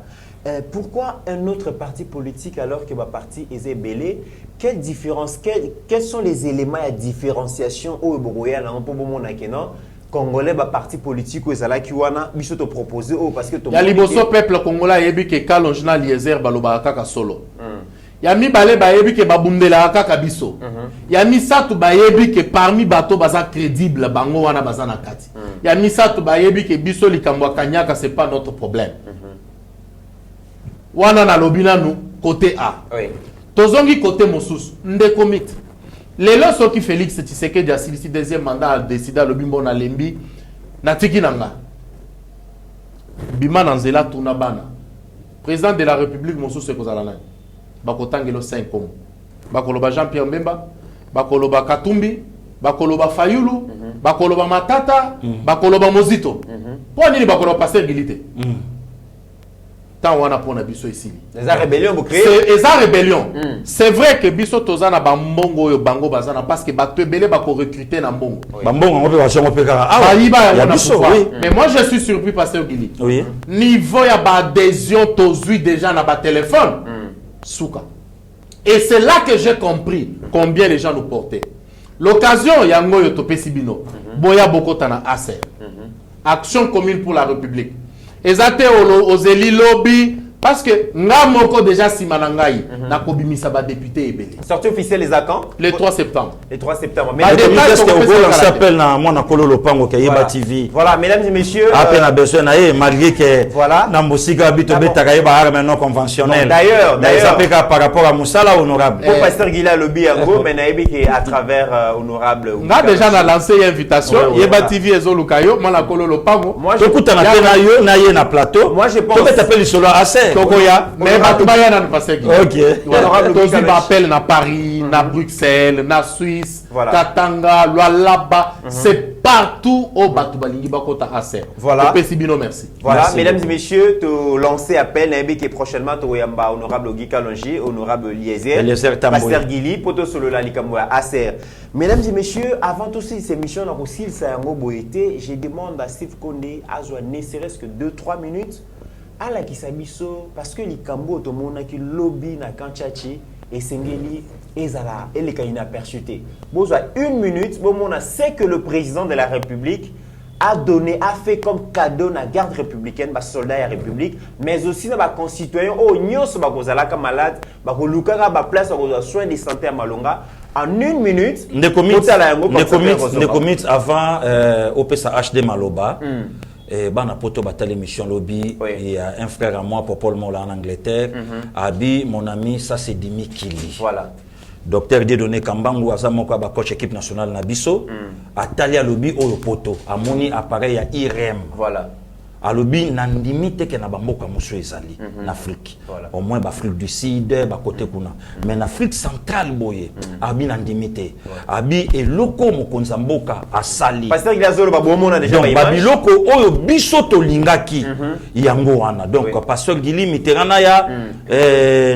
Pourquoi un autre parti politique alors que ma parti est belé? Quelle différence, quels sont les éléments de différenciation au Bogoya là pour mon akena congolais ba parti politique au Zala Kiwana biso te proposer parce que ton ya liboso peuple congolais yebi ke Kalonjina Eliezer baloba kaka solo. Ya mi balé ba yebi ke babundela kaka biso. Ya mi satu ba yebi ke parmi bato baza crédible bango wana baza na kati. Ya mi satu ba yebi ke biso likambo kanyaka c'est pas notre problème. Wana na lobina nous côté A. Oui. Tozongi côté mosusu ndeko mit. Les lois qui Félix Tshisekedi a silisi deuxième mandat a décidé le bimbo na lembi na tiki nanga. Bima Nanzela Tunabana. Président de la République Moussou Sekozalana. Bakotangelo 5 comme. Bakoloba Jean-Pierre Mbemba, Bakoloba Katumbi, Bakoloba Fayulu, Bakoloba Matata, Bakoloba Mozito. Pour nini Bakoloba Pasteur Gilité. Tant on a pour na biso ici. Les rébellions vous créez. C'est rébellion. C'est vrai que biso tozana ba mbongo yo bango bazana parce que bato belé bako recruter na mbongo. Mbongo on peut passer on peut kara. Ah oui, mais moi je suis surpris Pasteur Gili. Oui. Niveau ya ba adhésion tozui déjà na ba téléphone. Souka. Et c'est là que j'ai compris combien les gens nous portaient. L'occasion yango yo topesi bino. Boya bokotana ACR. Action commune pour la République. Ezate aux élus lobby parce que nga moko déjà simanangai na kobimisa ba député ebele. Sortie officielle les quand? Le 3 septembre. Le 3 septembre. Mais qu'est-ce qu'on s'appelle na mona kololo pango ke yeba TV. Voilà, mesdames et messieurs. Après na besoin na malgré que voilà. Na musika bito betaka yeba arme non conventionnel. D'ailleurs, par rapport à Moussala honorable. Pour Pasteur Gila lobby yango mais na yebi que à travers honorable. On a déjà lancé une invitation. Yeba TV ezolukayo mona kololo pango. Moi je écoute na tena yo na ye na plateau. Moi je pense. Tu t'appelles solo assez. Tokoya. Mais Batubaya n'a pas fait. Ok. Tous m'appellent na Paris, na Bruxelles, na Suisse, Katanga, Lualaba. C'est partout au Batubalingi Bakota Acer. Voilà. Merci. Voilà, merci mesdames et messieurs, tu lancer appel Nabi qui prochainement tu yamba honorable Guy Kalonji, honorable Liézer, Pasteur Guili, poto solo la likamwa Acer. Mesdames et messieurs, avant tout ces émissions dans aussi ça yango boité, je demande à Steve Kondé à ne serait-ce que 2-3 minutes. Ala kisabiso parce que likambo to mona ki lobby na kanchachi et sengeli ezala eleka inaperçuté. Bozwa 1 minute, bon mona sait que le président de la République a fait comme cadeau na garde républicaine ba soldats de la République mais aussi na ba concitoyens o nyos ba kozala ka malade ba kolukaka ba place ba soins de santé à Malonga en 1 minute. Ne commit avant OPSA HD Maloba. Et bana poto batale mission lobby il y a un frère à moi Popol Mola en Angleterre Abi mon ami ça c'est Dimi Kili voilà docteur Dieudonné Kambangu azamoko ba coach équipe nationale na biso atalia lobby o poto amoni appareil ya IRM voilà alobi na ndimite ke na bamboka mosu ezali en Afrique au moins ba Afrique du Sud ba côté kuna mais en Afrique centrale boye abi na ndimite abi eloko mokonza mboka asali Pasteur Gilazolo ba bomona déjà ba image ba biloko oyo biso to lingaki yango wana donc Pasteur Gili Mitterrand ya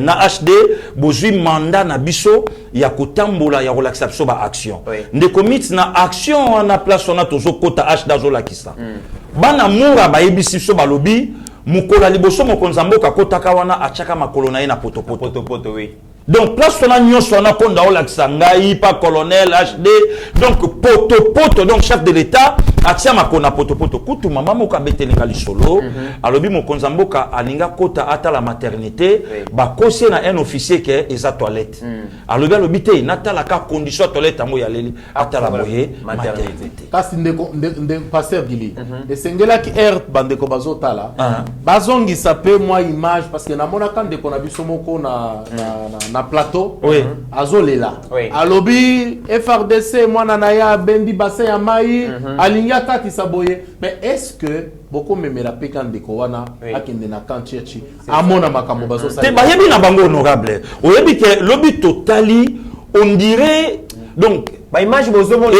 na HD bozui mandat na biso ya kotambola ya relaxa biso ba action ndeko mit na action wana place wana tozo kota HD azola kisa bana mura ba ebisi so balobi mukola liboso mokonza mboka kotaka wana achaka makolo na ye na potopoto oui. Donc place on a nyonso na konda olakisa ngai pa colonel HD donc poto donc chef de l'état atia makona poto kutu mama moka betelinga lisolo alobi mokonza mboka alinga kota ata la maternité ba kose na un officier ke eza toilette alobi te natala ka condition toilette amo ya leli ata la moye maternité kasi nde Pasteur Gili esengela ki bandeko bazotala bazongisa pe moi image parce que na mona kan de kona biso moko na plateau azolela alobi FRDC mwana na ya bendi bassin ya mai alinga tati saboye mais est-ce que beaucoup memela pe kan de kowana akende na kanchechi amona makambo bazo sa te bayebi na bango honorable oyebi ke lobi totali on dirait donc ba image bozo mona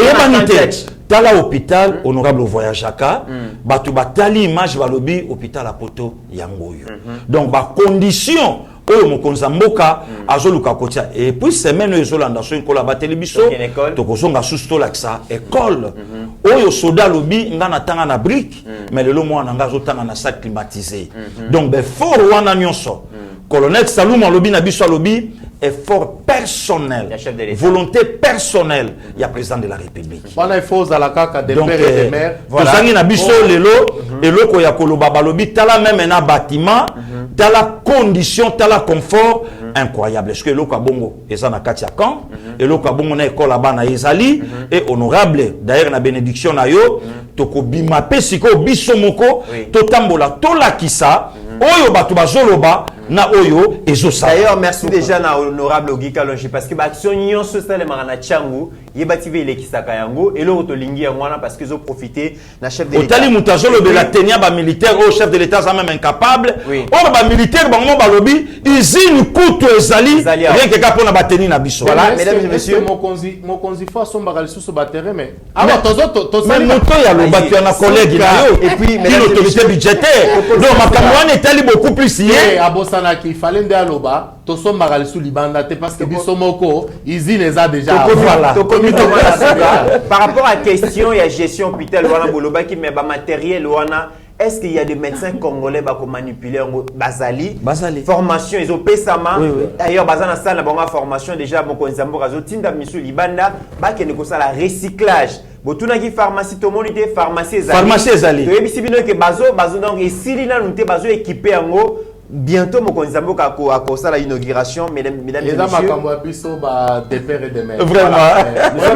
tala hôpital honorable voyageaka batu batali image balobi hôpital a poto yangoyo donc ba condition oyo mokonza mboka azoluka kotia et puis semaine ezolanda so nkola bateli biso tokozonga susto laksa école oyo soda lobi ngana tanga na brique mais lelo mwana nga zotanga na sac climatisé donc be fort wana nyonso colonel Salum lobi na biso lobi effort personnel volonté personnelle ya président de la République wana effort za la kaka de père et de mère tozangi na biso lelo eloko ya koloba balobi tala même na bâtiment tala condition tala confort incroyable est-ce que eloko bongo eza na kati ya camp eloko bongo na école bana ezali et honorable d'ailleurs na bénédiction na yo tokobima pe siko biso moko totambola tolakisa oyo batu bazoloba na oyo ezosala. D'ailleurs, merci déjà na honorable Ogika Longi parce que l'action nyon so sale marana changu yebativé elekisaka yango et l'autre lingi yango parce qu'ils ont profité na chef de l'État. Otali mutazolo be la tenia ba militaire au chef de l'État ça même incapable. Or ba militaire bango ba lobi izini kutu ezali rien que kapona ba teni na biso. Voilà, mesdames et messieurs, mon konzi fa somba lisusu ba terrain mais alors tozo mais moto ya lo batu na collègue na yo et puis l'autorité budgétaire. Donc makamwana est beaucoup plus lié à Bosana qui fallait nde aloba to somba lisusu libanda te parce que biso moko izini eza déjà voilà. Par rapport à la question, il y a gestion hôpital, qui met matériel, est-ce qu'il y a des médecins congolais qui manipulent Bazali? Formation, ils ont payé ça. D'ailleurs, Bazana salle la formation déjà, mon konzambo razo tinda misu libanda, qui ne la recyclage. Botuna qui pharmacie, tout le monde était pharmacie Zali. Pharmacie Zali. Tu sais bien que Bazo donc ici là nous t'es Bazo équipé en haut. Bientôt, mon konzambo a causé la inauguration, mesdames et messieurs. Vraiment.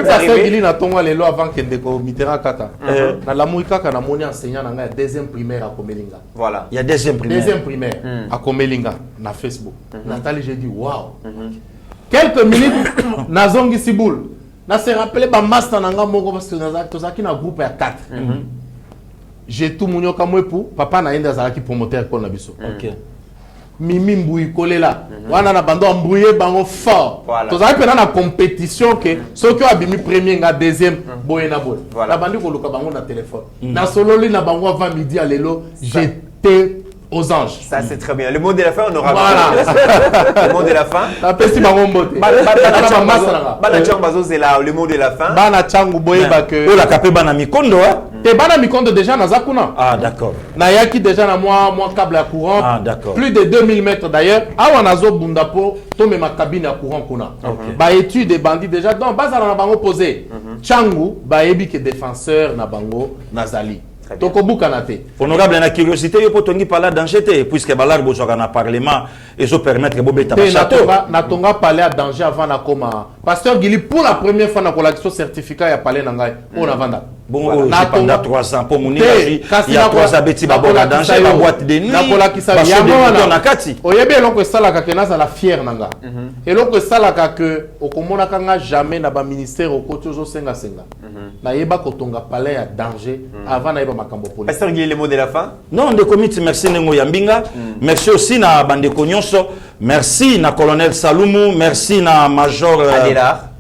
Parce que il a tombé les lois avant que le Mitterrand kata. Na la mouika kana moni enseignant na deuxième primaire à Komelinga. Voilà. Il y a deuxième primaire. Deuxième primaire à Komelinga na Facebook. Nathalie j'ai dit waouh. Quelques minutes nazongi siboul. Na se rappelé ba master nanga moko parce que tozaki na groupe ya 4. J'ai tout mon yoka mwepu papa na enda zalaki promoteur ko na biso. OK. Mimi mbui kolela wana na bando mbouye bango fort tozali pena na compétition que ceux qui abimi premier nga deuxième boye na boye la bandi ko luka bango na téléphone na sololi na bango avant midi à lelo j'étais aux anges. Ça c'est très bien. Le mot de la fin on aura le mot de la fin la pesi bango mbote bana changu bazo zela le mot de la fin bana changu boye ba que o la kapé bana mikondo te bana mikondo déjà na zakuna. Ah d'accord. Na yaki déjà na moi câble à courant. Ah d'accord. Plus de 2000 mètres d'ailleurs. Awa nazo bundapo to me ma cabine à courant kuna. Ba étude des bandits déjà donc bazala na bango posé. Changu ba yebi que défenseur na bango nazali. Tokobuka na te. Honorable na curiosité yo potongi parler danger te puisque balar bozaka na parlement et zo permettre bobeta ba château. Na tonga parler à danger avant na koma. Pasteur Gili pour la première fois na collection certificat ya parler na ngai on avanda. Bon, pendant 3 ans, pour mon il y a 3 ans, Betty Babola danger, la boîte de nuit, na kati. Oyebi eloko esalaka ke nazala fier nanga. Eloko esalaka ke okomona kanga jamais na ba ministère okoti ozo senga. Na yeba kotonga palais ya danger avant na yeba makambo politique. Pasteur Guy, le mot de la fin? Non, de comité merci Nengo Yambinga. Merci aussi na bande Konyonso. Merci na colonel Saloumou, merci na major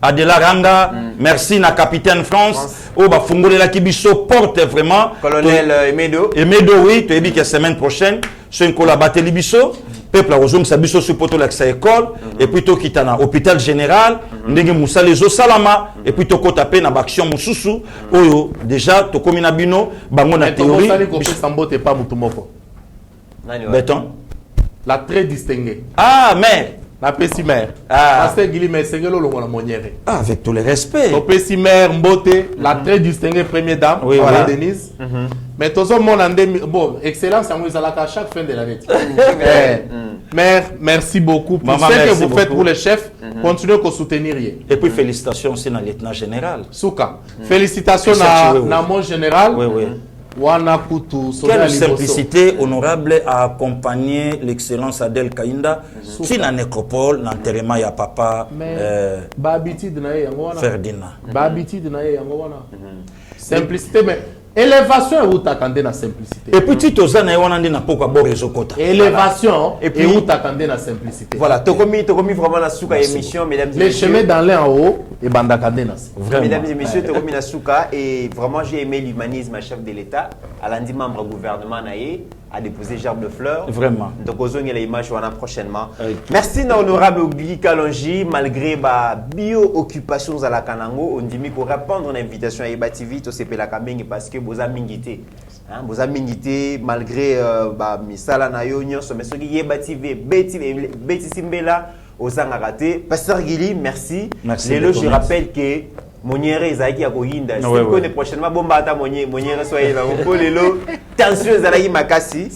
Adela Ranga, merci na capitaine France. Oh ba fungole la kibiso porte vraiment. Colonel Emedo. Emedo oui, tu as dit que la semaine prochaine, c'est une collaboration libiso. Peuple a rejoint sa biso sur poto l'accès école et puis to kitana hôpital général, ndenge musa les salama et puis to ko taper na action mususu. Oyo déjà to komina bino bango na théorie. Sambote pas mutumoko. Béton. La très distinguée. Ah mais la Pessimère. Pasteur Guili Mesengelo Longo la Monière. Avec tout le respect. La Pessimère Mbote, la très distinguée première dame, voilà Denise. Mais tout le monde bon, excellence à chaque fin de l'année. Mère, merci beaucoup pour ce que vous faites pour les chefs. Continuez à soutenir. Et puis félicitations aussi à lieutenant général. Souka. Félicitations à mon général. Oui, oui. Quelle simplicité honorable à accompagner l'excellence Adel Kainda qui na nécropole l'enterrement ya papa Ferdinand. Simplicité mais élévation et où t'attendais la simplicité. Et puis tu as na pourquoi bon réseau kota. Élévation et puis où t'attendais la simplicité. Voilà, tokomi vraiment la souka émission mesdames et messieurs. Les chemins dans l'air en haut et bandakandena. Mesdames et messieurs, tokomi la souka et vraiment j'ai aimé l'humanisme à chef de l'État, à lundi membre gouvernement naé a déposé gerbe de fleurs. Vraiment. Donc aux les images voilà prochainement. Merci na honorable Guy Kalonji malgré ba bio-occupations à la Kanango, on dit qu'on répondre à l'invitation à Eba TV to sepe la kabenge parce que boza mingité. Hein, boza mingité malgré ba misala na yo nyonso mais soki Eba TV beti simbela osanga raté. Pasteur Guili, merci. Lelo je rappelle que Moniere Zaki a Kohinda. Si vous connaissez prochainement, Bombata Moniere soyez là. Tension Zalagi Makasi.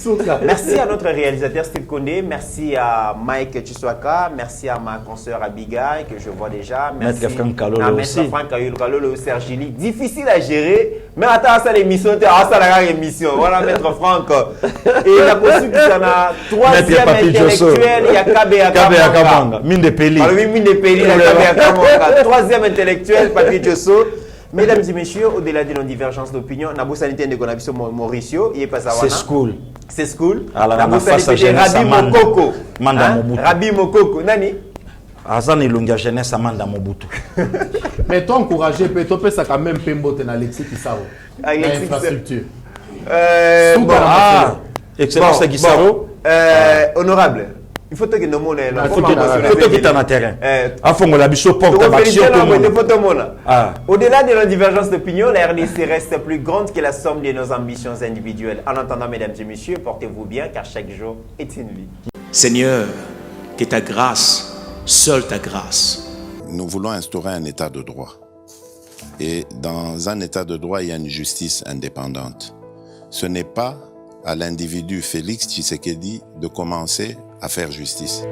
Merci à notre réalisateur Steve Kondé. Merci à Mike Chiswaka. Merci à ma consoeur Abigail que je vois déjà. Merci à Maître Franck Kalolo, Sergili. Difficile à gérer. Mais attends, ça l'émission, ça la émission. Voilà, Maître Franck. Et la poursuite, ça a troisième intellectuel, il y a Kabea Kamanga. Mine de Peli. Alors oui, Mine de Peli, il y a Kabea Kamanga. Troisième intellectuel, Papier Josso. Mesdames et messieurs, au-delà de nos divergences d'opinion, Nabou Sanité de Gonabiso Mauricio, il est pas ça. C'est school. C'est school. Alors, Nabou Sanité de Rabi Mokoko. Rabi Mokoko. Nani? Azan Ilunga jeunesse Amanda Mobutu. Mais toi encouragé, peut-être ça quand même Pembo ten Alexis Kisaro. Infrastructure. Excellence Kisaro. Honorable. Il faut que nous monnes. Il faut que tu en terrain. Afon la bicho porte action. Au-delà de nos divergences d'opinion, la RDC reste plus grande que la somme de nos ambitions individuelles. En attendant, mesdames et messieurs, portez-vous bien car chaque jour est une vie. Seigneur, que ta grâce, seule ta grâce. Nous voulons instaurer un état de droit. Et dans un état de droit, il y a une justice indépendante. Ce n'est pas à l'individu Félix Tshisekedi de commencer à faire justice.